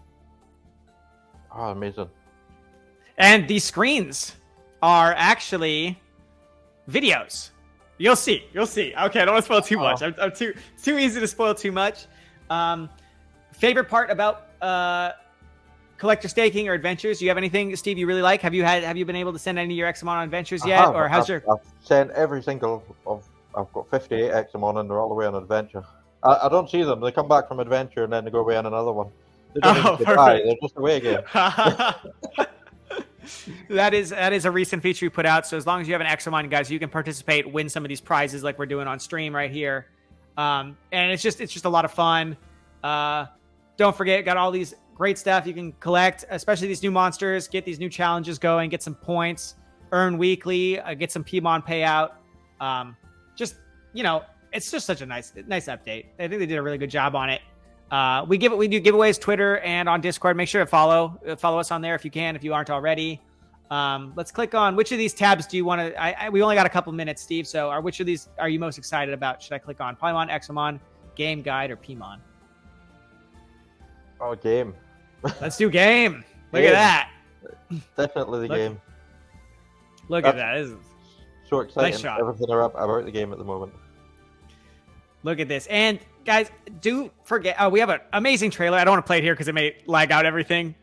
Oh, amazing. And these screens are actually videos. You'll see. Okay, I don't want to spoil too much. I'm too easy to spoil too much. Favorite part about collector staking or adventures? Do you have anything, Steve, you really like? Have you been able to send any of your Exomon on adventures yet? Or how's your... I've sent every single of... I've got 58 Exomon and they're all the way on adventure. I don't see them. They come back from adventure and then they go away on another one. They don't even die. They're just away again. That is a recent feature we put out. So as long as you have an Exomon, guys, you can participate, win some of these prizes like we're doing on stream right here. And it's just a lot of fun. Don't forget, got all these great stuff you can collect, especially these new monsters. Get these new challenges going, get some points, earn weekly, get some Polymon payout. It's just such a nice update. I think they did a really good job on it. We do giveaways Twitter and on Discord. Make sure to follow us on there if you can, if you aren't already. Let's click on which of these tabs do you want to... we only got a couple minutes, Steve, so which of these are you most excited about? Should I click on Polymon, Exomon, Game Guide, or Polymon? Oh, game. Let's do game. Look at that. Definitely the game. Look at that. This is so exciting. Nice shot. Everything about the game at the moment. Look at this. And guys, do forget, we have an amazing trailer. I don't want to play it here because it may lag out everything.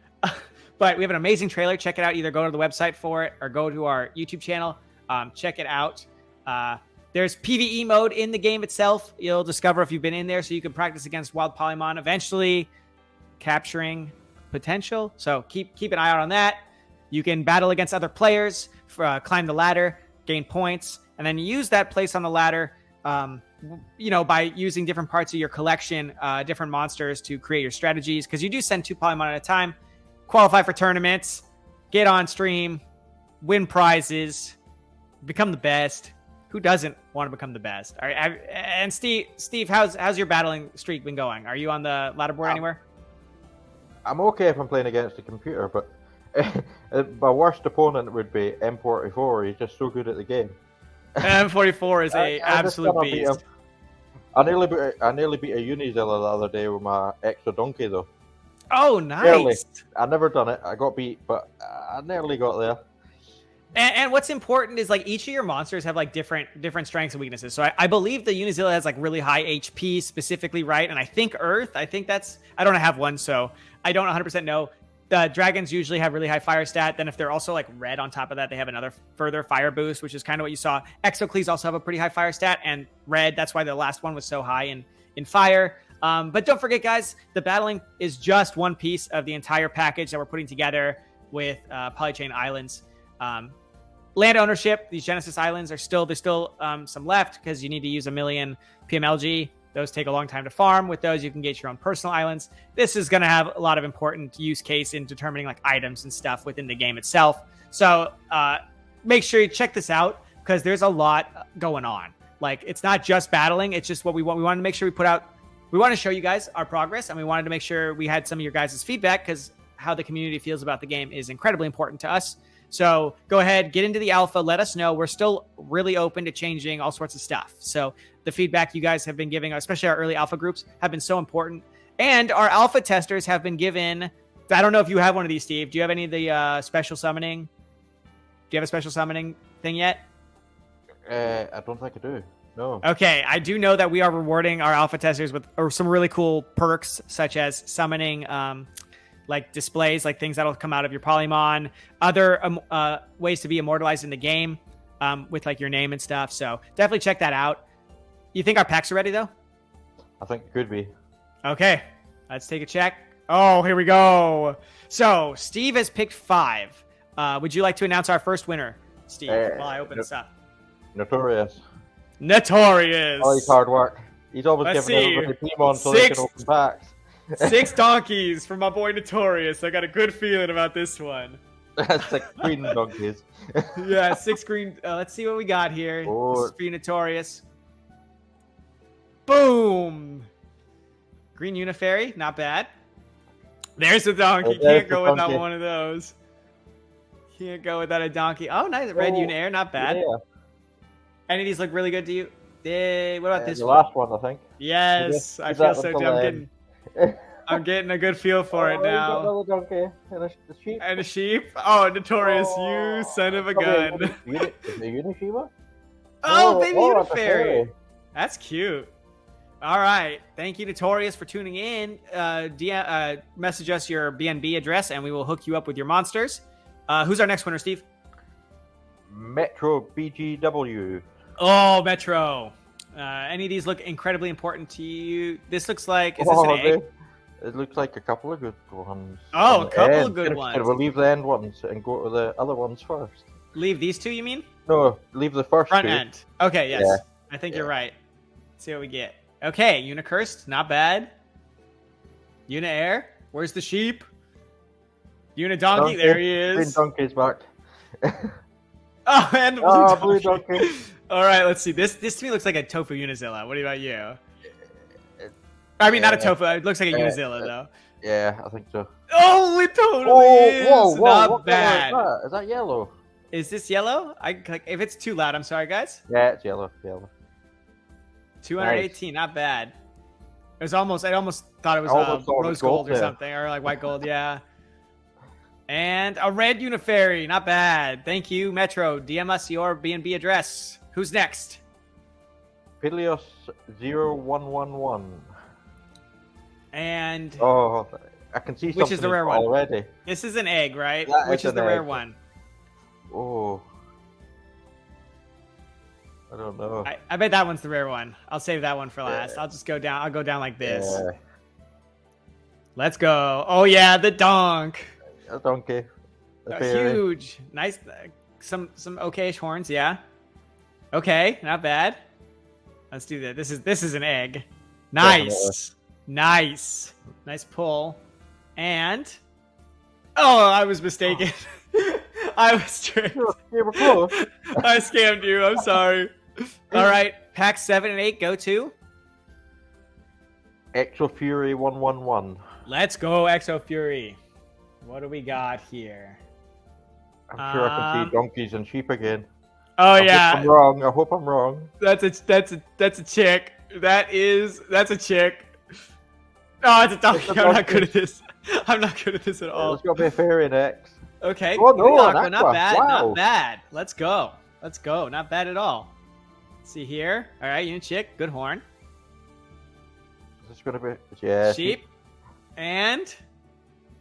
But we have an amazing trailer. Check it out. Either go to the website for it or go to our YouTube channel. Check it out. There's PvE mode in the game itself. You'll discover if you've been in there, so you can practice against wild Polymon, eventually capturing potential. So keep an eye out on that. You can battle against other players, climb the ladder, gain points, and then use that place on the ladder by using different parts of your collection, different monsters to create your strategies. Because you do send 2 Polymon at a time, qualify for tournaments, get on stream, win prizes, become the best. Who doesn't want to become the best? All right, and Steve, how's your battling streak been going? Are you on the ladder board anywhere? I'm okay if I'm playing against a computer, but my worst opponent would be M44. He's just so good at the game. M44 is an absolute beast. I nearly beat a Unizilla the other day with my extra donkey, though. Oh, nice. Nearly. I never done it. I got beat, but I nearly got there. And what's important is like each of your monsters have like different strengths and weaknesses. So I believe the Unizilla has like really high HP specifically, right? And I think Earth. I don't have one, so I don't 100% know. The dragons usually have really high fire stat. Then if they're also like red on top of that, they have another further fire boost, which is kind of what you saw. Exocles also have a pretty high fire stat, and red. That's why the last one was so high in fire. But don't forget, guys, the battling is just one piece of the entire package that we're putting together. with Polychain Islands. Land ownership, these Genesis Islands there's still some left because you need to use 1 million PMLG. Those take a long time to farm. With those, you can get your own personal islands. This is going to have a lot of important use case in determining like items and stuff within the game itself. So make sure you check this out because there's a lot going on. Like, it's not just battling. It's just what we want. We wanted to make sure we want to show you guys our progress, and we wanted to make sure we had some of your guys' feedback because how the community feels about the game is incredibly important to us. So go ahead, get into the alpha. Let us know. We're still really open to changing all sorts of stuff. So the feedback you guys have been giving, especially our early alpha groups, have been so important. And our alpha testers have been given, I don't know if you have one of these, Steve. Do you have any of the special summoning? Do you have a special summoning thing yet? I don't think I do. No. Okay, I do know that we are rewarding our alpha testers with some really cool perks, such as summoning like displays, like things that'll come out of your Polymon, other ways to be immortalized in the game with like your name and stuff. So definitely check that out. You think our packs are ready though? I think it could be. Okay, let's take a check. Oh, here we go. So Steve has picked 5. Would you like to announce our first winner, Steve, while I open this up? Notorious. Notorious. All his hard work. He's always Let's giving everybody Polymon so they can open packs. 6 donkeys from my boy Notorious. I got a good feeling about this one. 6 green donkeys. Yeah, 6 green. Let's see what we got here. Oh. This is for you, Notorious. Boom. Green Unifairy, not bad. There's a donkey. Can't go without one of those. Can't go without a donkey. Oh, nice. Red Unair, not bad. Yeah. Any of these look really good to you? What about this the one? last one, I think. Yes, I feel so good. I'm getting a good feel for it now. Another donkey and a sheep. And a sheep? Oh, Notorious, you son of a gun. Is it Unishiba? Oh, baby it's a Unifairy. That's cute. All right. Thank you, Notorious, for tuning in. Message us your BNB address, and we will hook you up with your monsters. Who's our next winner, Steve? Metro BGW. Oh, Metro. Any of these look incredibly important to you? This looks like, is this an egg? It looks like a couple of good ones. Oh, a couple of good ones. We'll leave the end ones and go to the other ones first. Leave these 2, you mean? No, leave the first front 2. end. Okay, yes. Yeah. I think you're right. Let's see what we get. Okay, Unicursed, not bad. Una-Air, where's the sheep? Una-Donkey, there he is. Green donkey's back. Oh, and the blue donkey. All right, let's see. This to me looks like a Tofu Unizilla. What about you? I mean, not a Tofu. It looks like a Unizilla, though. Yeah, I think so. Oh, it totally is. Whoa, not bad. Is that yellow? Is this yellow? If it's too loud, I'm sorry, guys. Yeah, it's yellow. 218, nice. Not bad. It was almost. I almost thought it was rose gold or something, or like white gold. Yeah. And a red Unifairy, not bad. Thank you, Metro. DM us your BNB address. Who's next? Pilios 0111. And I can see something. Which is the rare one already. This is an egg, right? That Which is the rare one? Oh, I don't know. I bet that one's the rare one. I'll save that one for last. I'll just go down. I'll go down like this. Yeah. Let's go. Oh yeah, the donk. A donkey. Huge. Nice. Some okayish horns. Yeah. Okay, not bad. Let's do that. This is an egg. Nice. Nice pull. And I was mistaken. I was tricked. You were close. I scammed you. I'm sorry. All right, pack 7 and 8 go to Exo Fury 111. Let's go, Exo Fury. What do we got here? I'm sure I can see donkeys and sheep again. Oh yeah. I hope I'm wrong. That's a chick. That's a chick. Oh, it's a donkey. I'm not good at this. I'm not good at this at all. Let's go be a fairy next. Okay. Oh no, not bad. Wow. Not bad. Let's go. Not bad at all. Let's see here. All right, you chick. Good horn. Is this gonna be sheep? And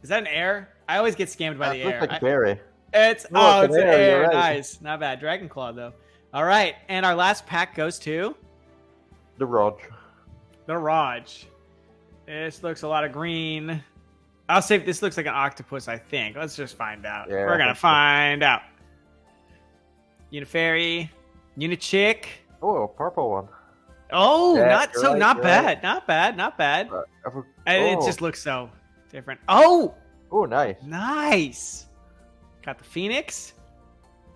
is that an air? I always get scammed by the air. Looks like fairy. It's an air. Right. Nice. Not bad. Dragon Claw though. All right, and our last pack goes to the Raj. The Raj. This looks a lot of green. I'll say this looks like an octopus, I think. Let's just find out. Yeah, We're going to find out. Unifairy, Unichick. Oh, a purple one. Oh, Yeah, not so, right, not you're bad, right. not bad, not bad. It Oh. just looks so different. Oh, Oh, nice. nice. Got the Phoenix.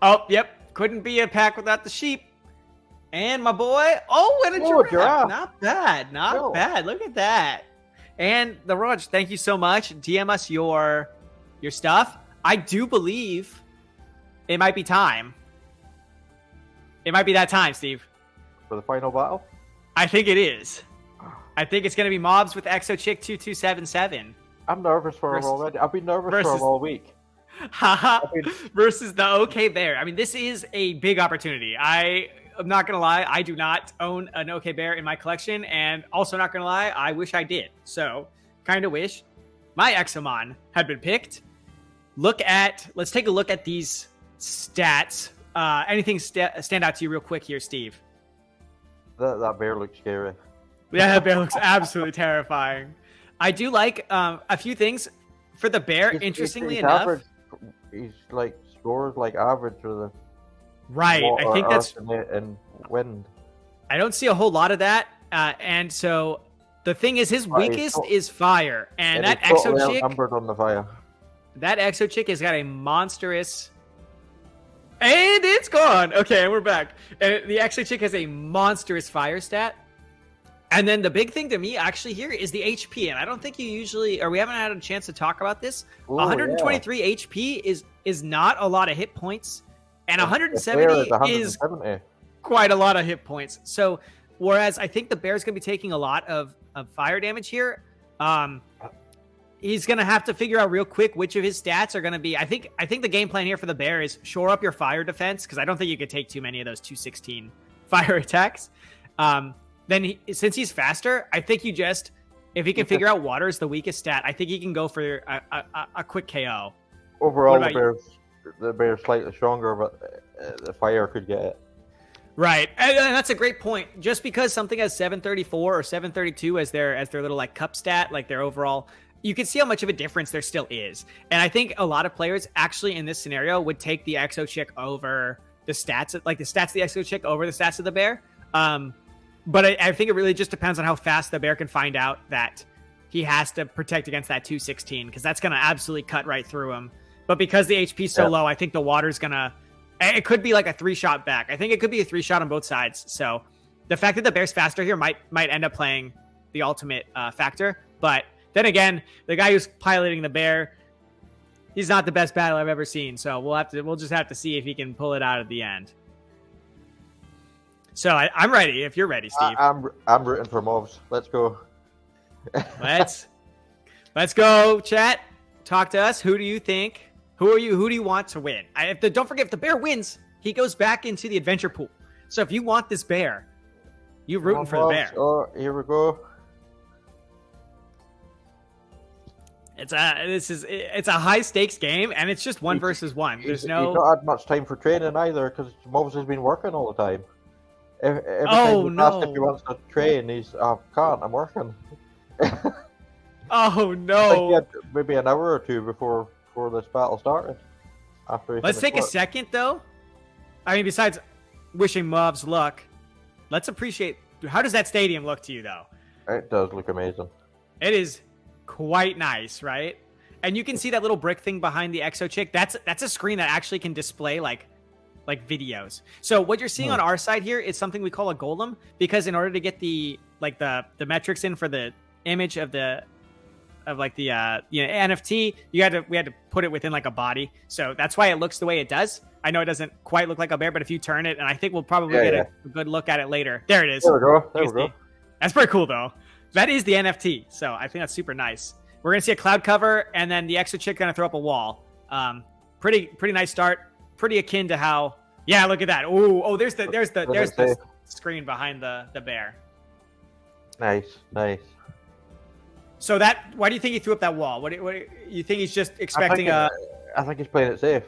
Oh, yep. Couldn't be a pack without the sheep. And my boy. Oh, and a giraffe. Giraffe. Not bad, not No. bad. Look at that. And the Raj, thank you so much. DM us your stuff. I do believe it might be time. It might be that time, Steve. For the final battle? I think it is. I think it's going to be mobs with ExoChick 2277. I'm nervous for him Versus- already. I've been nervous for versus- him all week. Haha. I mean- Versus the OK Bear. I mean, this is a big opportunity. I'm not going to lie. I do not own an OK Bear in my collection. And also not going to lie, I wish I did. So kind of wish my Exomon had been picked. Let's take a look at these stats. Anything stand out to you real quick here, Steve? That bear looks scary. Yeah, that bear looks absolutely terrifying. I do like a few things for the bear. Interestingly he's enough, average. He's like scores like average with the right? water, I think that's. earth, and wind. I don't see a whole lot of that, and so the thing is, his Right, weakest so- is fire, and that he's totally Exo Chick, outnumbered on the fire. that Exo Chick has got a monstrous. And it's gone. Okay, we're back. And the Exo Chick has a monstrous fire stat. And then the big thing to me actually here is the HP. And I don't think you usually, or we haven't had a chance to talk about this. Ooh, 123 HP is not a lot of hit points. And yeah. The bear 170 is 170. quite a lot of hit points. So whereas I think the bear's going to be taking a lot of fire damage here, he's going to have to figure out real quick which of his stats are going to be. I think the game plan here for the bear is shore up your fire defense, because I don't think you could take too many of those 216 fire attacks. Then since he's faster, I think if he can figure out water is the weakest stat, I think he can go for a quick KO. Overall, What about the bear's slightly stronger, but the fire could get it. Right, and that's a great point. Just because something has 734 or 732 as their little like cup stat, like their overall, you can see how much of a difference there still is. And I think a lot of players actually in this scenario would take the Exo Chick over the stats, like the stats of the Exo Chick over the stats of the bear. But I think it really just depends on how fast the bear can find out that he has to protect against that 216, because that's going to absolutely cut right through him. But because the HP is so low, I think the water's going to... It could be like a 3-shot back. I think it could be a 3-shot on both sides. So the fact that the bear's faster here might end up playing the ultimate factor. But then again, the guy who's piloting the bear, he's not the best battle I've ever seen. So we'll just have to see if he can pull it out at the end. So I'm ready. If you're ready, Steve. I'm rooting for mobs. Let's go. Let's go, chat. Talk to us. Who do you think? Who are you? Who do you want to win? Don't forget, if the bear wins, he goes back into the adventure pool. So if you want this bear, you're rooting for the bear. Oh, here we go. It's a high stakes game, and it's just one versus one. There's He's not had much time for training either, because mobs has been working all the time. Every time he asked if he wants to train, he's can't. I'm working. Oh I think he no! had maybe an hour or two before this battle started. Let's take a second though. I mean, besides wishing mobs luck, let's appreciate. How does that stadium look to you, though? It does look amazing. It is quite nice, right? And you can see that little brick thing behind the Exo Chick. That's a screen that actually can display like videos. So what you're seeing on our side here is something we call a golem, because in order to get the metrics in for the image of the NFT, we had to put it within like a body. So that's why it looks the way it does. I know it doesn't quite look like a bear, but if you turn it, and I think we'll probably get a good look at it later. There it is. There we go. That's pretty cool though. That is the NFT. So I think that's super nice. We're going to see a cloud cover, and then the Exo Chick going to throw up a wall. Pretty nice start. Pretty akin to how, look at that. Oh, there's the screen behind the bear. Nice. So why do you think he threw up that wall? What do you think he's just expecting I think he's playing it safe.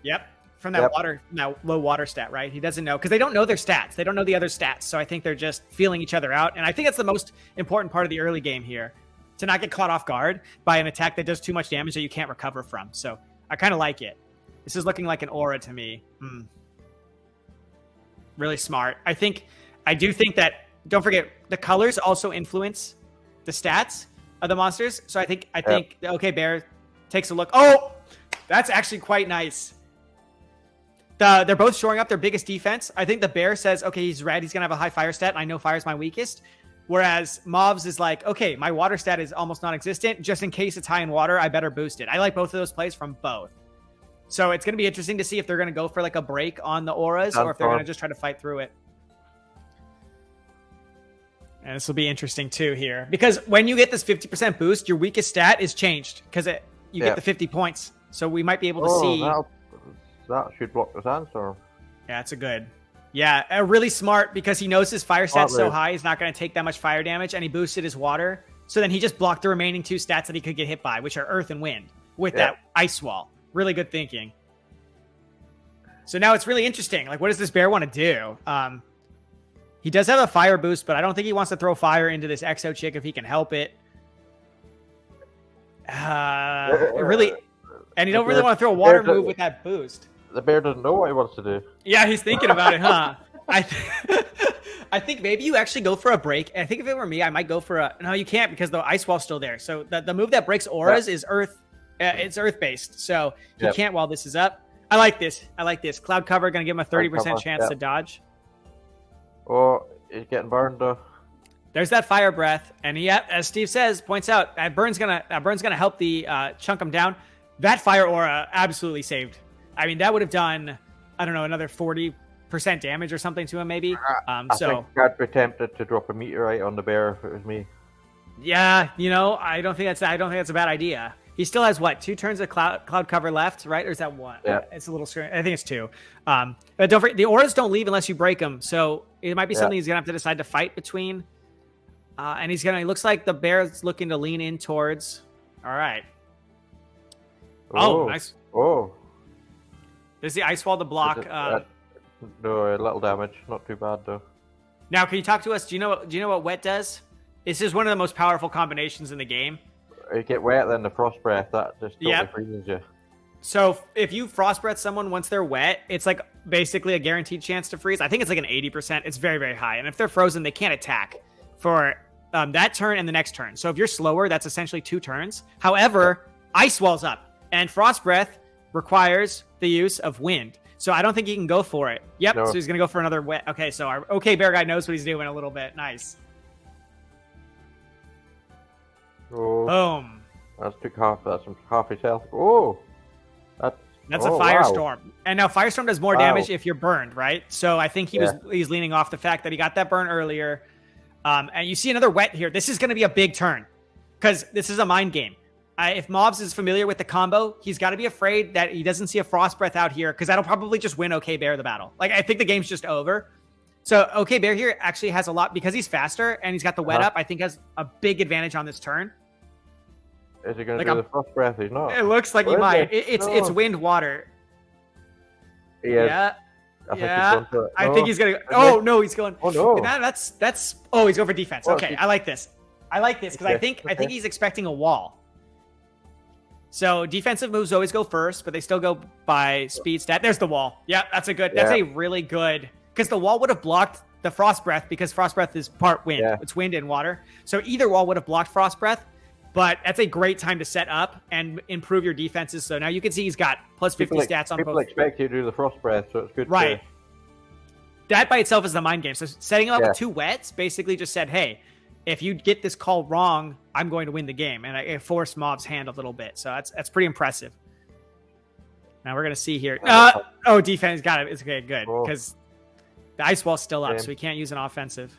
Yep. From that low water stat, right? He doesn't know, because they don't know their stats. They don't know the other stats. So I think they're just feeling each other out. And I think that's the most important part of the early game here. to not get caught off guard by an attack that does too much damage that you can't recover from. So I kind of like it. This is looking like an aura to me. Really smart. I do think that, don't forget, the colors also influence the stats of the monsters. So I think the OK Bear takes a look. Oh, that's actually quite nice. They're both shoring up their biggest defense. I think the bear says, okay, he's red. He's going to have a high fire stat. And I know fire's my weakest. Whereas Mobs is like, okay, my water stat is almost non-existent. Just in case it's high in water, I better boost it. I like both of those plays from both. So it's going to be interesting to see if they're going to go for like a break on the auras or if they're going to just try to fight through it. And this will be interesting too here. Because when you get this 50% boost, your weakest stat is changed. Because you get the 50 points. So we might be able to see... That should block the sandstorm. Yeah, it's a good. Yeah, really smart because he knows his fire stat's so high, he's not going to take that much fire damage, and he boosted his water. So then he just blocked the remaining 2 stats that he could get hit by, which are earth and wind, with that ice wall. Really good thinking. So now it's really interesting. Like, what does this bear want to do? He does have a fire boost, but I don't think he wants to throw fire into this Exo chick if he can help it. Really, and you don't really want to throw a water move with that boost. The bear doesn't know what he wants to do. Yeah, he's thinking about it, huh? I think maybe you actually go for a break. I think if it were me, I might go for a... No, you can't because the ice wall's still there. So the move that breaks auras is earth. It's earth-based. So he can't while this is up. I like this. Cloud cover, going to give him a 30% chance to dodge. Oh, he's getting burned, though. There's that fire breath. And as Steve says, points out, that burn's gonna help the chunk him down. That fire aura absolutely saved. I mean, that would have done, I don't know, another 40% damage or something to him, maybe. I think I'd be tempted to drop a meteorite on the bear if it was me. Yeah, I don't think that's a bad idea. He still has 2 turns of cloud cover left, right? Or is that 1? Yeah, it's a little strange. I think it's 2. But don't forget, the auras don't leave unless you break them, so it might be something he's gonna have to decide to fight between. And he looks like the bear's looking to lean in towards. All right. Oh, nice. Oh. There's the ice wall to block. No, a little damage. Not too bad, though. Now, can you talk to us? Do you know what wet does? This is one of the most powerful combinations in the game. You get wet, then the frost breath, that just totally freezes you. So if you frost breath someone once they're wet, it's like basically a guaranteed chance to freeze. I think it's like an 80%. It's very, very high. And if they're frozen, they can't attack for that turn and the next turn. So if you're slower, that's essentially 2 turns. However, ice walls up, and frost breath requires the use of wind. So I don't think he can go for it. Yep, no. So he's going to go for another wet. Okay, so our OK Bear guy knows what he's doing a little bit. Nice. Oh, boom. That's half his health. Oh, that's a firestorm. Wow. And now firestorm does more damage if you're burned, right? So I think he's leaning off the fact that he got that burn earlier. And you see another wet here. This is going to be a big turn because this is a mind game. If Mobs is familiar with the combo, he's got to be afraid that he doesn't see a frost breath out here because that'll probably just win OK Bear the battle. Like, I think the game's just over. So OK Bear here actually has a lot because he's faster and he's got the wet up. I think has a big advantage on this turn. Is he going to do the frost breath? He's not. It looks like he might. It's wind water. Yeah. I think he's gonna. Oh no, he's going. Oh no. That's. Oh, he's going for defense. Okay, I like this because I think he's expecting a wall. So defensive moves always go first, but they still go by speed stat. There's the wall. Yeah, that's a really good, because the wall would have blocked the frost breath because frost breath is part wind. Yeah. It's wind and water. So either wall would have blocked frost breath, but that's a great time to set up and improve your defenses. So now you can see he's got plus 50 stats on both. People expect you to do the frost breath, so it's good. Right. That by itself is the mind game. So setting him up with 2 wets basically just said, hey, if you get this call wrong, I'm going to win the game. And I forced Mob's hand a little bit. So that's pretty impressive. Now we're going to see here. Defense got it. It's okay, good. Because the ice wall's still up, so he can't use an offensive.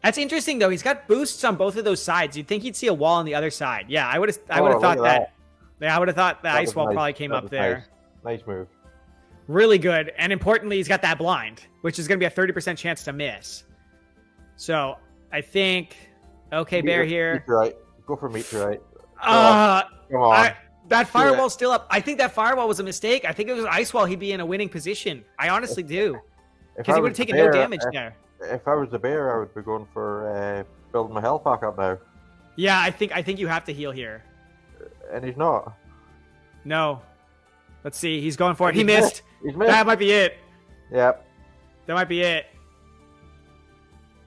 That's interesting, though. He's got boosts on both of those sides. You'd think he'd see a wall on the other side. Yeah, I would have thought that. Yeah, I would have thought the ice wall probably came up there. Nice move. Really good. And importantly, he's got that blind, which is going to be a 30% chance to miss. So I think OK Bear here. Meteorite. Go for meteorite. Come on. That firewall's still up. I think that firewall was a mistake. I think if it was ice wall, he'd be in a winning position. I honestly do. Because he would have taken no damage there. If I was the bear, I would be going for building my health back up now. Yeah, I think you have to heal here. And he's not. No. Let's see. He's going for it. He He's missed. He's missed. That might be it. Yep. That might be it.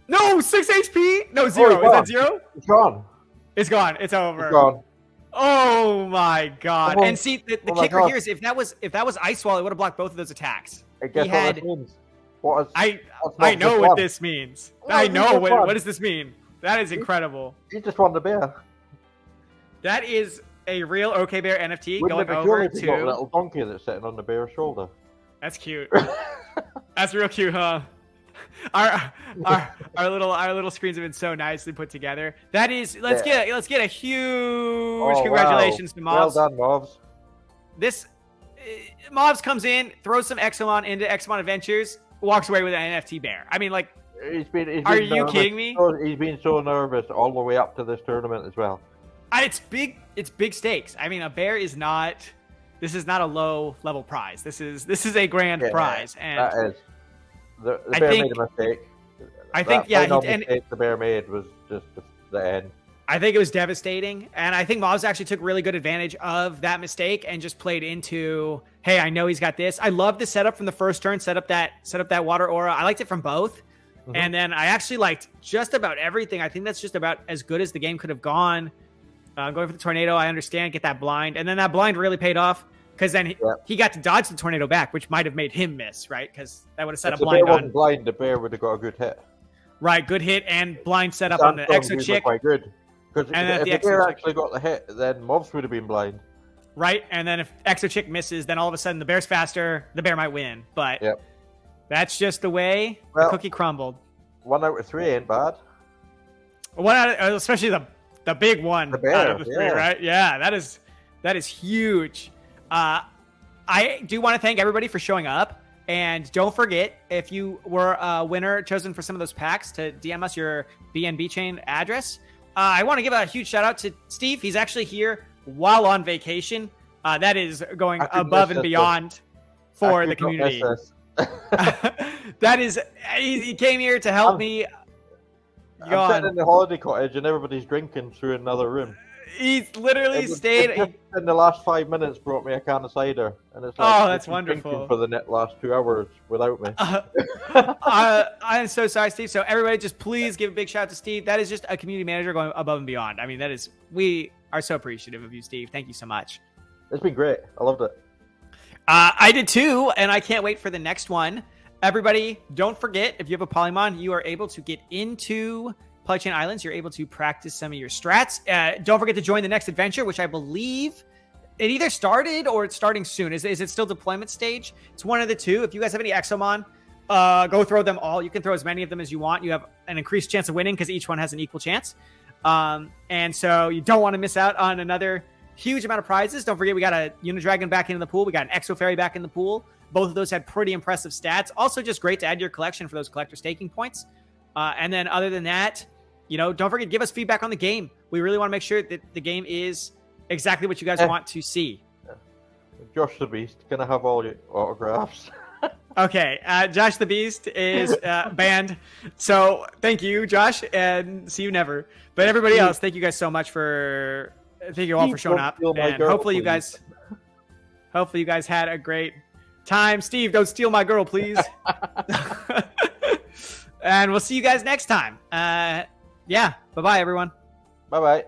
No, 6 HP? No, 0. Is that 0? It's gone. It's gone. It's over. It's gone. Oh my god! Oh, and see, the kicker God. here is if that was Ice Wall, it would have blocked both of those attacks. I guess He what had- this means. What is, I not know just what one. this means. Oh, I it's know just what one. does this mean? That is incredible. He just won the bear. That is a real OK Bear NFT Wouldn't going it be cool over if you got a to. little donkey that's sitting on the bear's shoulder? That's cute. That's real cute, huh? Our little screens have been so nicely put together. That is, let's get a huge congratulations to Mobs. Well done, Mobs. This Mobs comes in, throws some Exomon into Exomon Adventures, walks away with an NFT bear. I mean, like, He's been are you nervous. kidding me? He's been so nervous all the way up to this tournament as well. It's big stakes. I mean, a bear is not. This is not a low level prize. This is a grand prize, and that is. The I bear think- made a mistake. I think That final and mistake the bear made was just the end. I think it was devastating, and I think Mobs actually took really good advantage of that mistake and just played into, hey, I know he's got this. I love the setup from the first turn. Set up that water aura. I liked it from both, and then I actually liked just about everything. I think that's just about as good as the game could have gone. Going for the tornado, I understand. Get that blind, and then that blind really paid off because then he got to dodge the tornado back, which might have made him miss, right? Because that would have set a If the blind bear on. wasn't blind, the bear would have got a good hit. Right, good hit and blind setup on the Sandstorm Exo were Chick. quite good. Because And then if the the Exo bear Chick- actually got the hit, then Mobs would have been blind. Right, and then if Exo Chick misses, then all of a sudden the bear's faster, the bear might win. But Yep. that's just the way the Well- cookie crumbled. 1 out of 3 ain't bad. Especially the big one The bear, out of the 3, yeah. right? Yeah, that is huge. I do want to thank everybody for showing up. And don't forget, if you were a winner chosen for some of those packs, to DM us your BNB chain address. I want to give a huge shout out to Steve. He's actually here while on vacation. That is going I couldn't above miss and this, beyond for I the could not community. miss this. That is, he came here to help me. Go I'm sitting on. in the holiday cottage and everybody's drinking through another room. He's literally It stayed. just in the last 5 minutes brought me a can of cider, and it's like, Oh, that's you've been drinking wonderful. for the last 2 hours without me. I'm so sorry, Steve. So everybody, just please give a big shout out to Steve. That is just a community manager going above and beyond. I mean, we are so appreciative of you, Steve. Thank you so much. It's been great. I loved it. I did too, and I can't wait for the next one. Everybody, don't forget, if you have a Polymon, you are able to get into Polychain Islands. You're able to practice some of your strats. Don't forget to join the next adventure, which I believe it either started or it's starting soon. Is it still deployment stage? It's one of the two. If you guys have any Exomon, go throw them all. You can throw as many of them as you want. You have an increased chance of winning because each one has an equal chance. And so you don't want to miss out on another huge amount of prizes. Don't forget, we got a Unidragon back into the pool. We got an Exo Fairy back in the pool. Both of those had pretty impressive stats. Also, just great to add to your collection for those collector staking points. And then other than that, don't forget to give us feedback on the game. We really want to make sure that the game is exactly what you guys want to see. Josh the Beast, can I have all your autographs? Okay, Josh the Beast is banned. So thank you, Josh, and see you never. But everybody else, thank you guys so much for thank you all for showing up. And hopefully you guys had a great time. Steve, don't steal my girl, please. And we'll see you guys next time. Yeah, bye-bye, everyone. Bye-bye.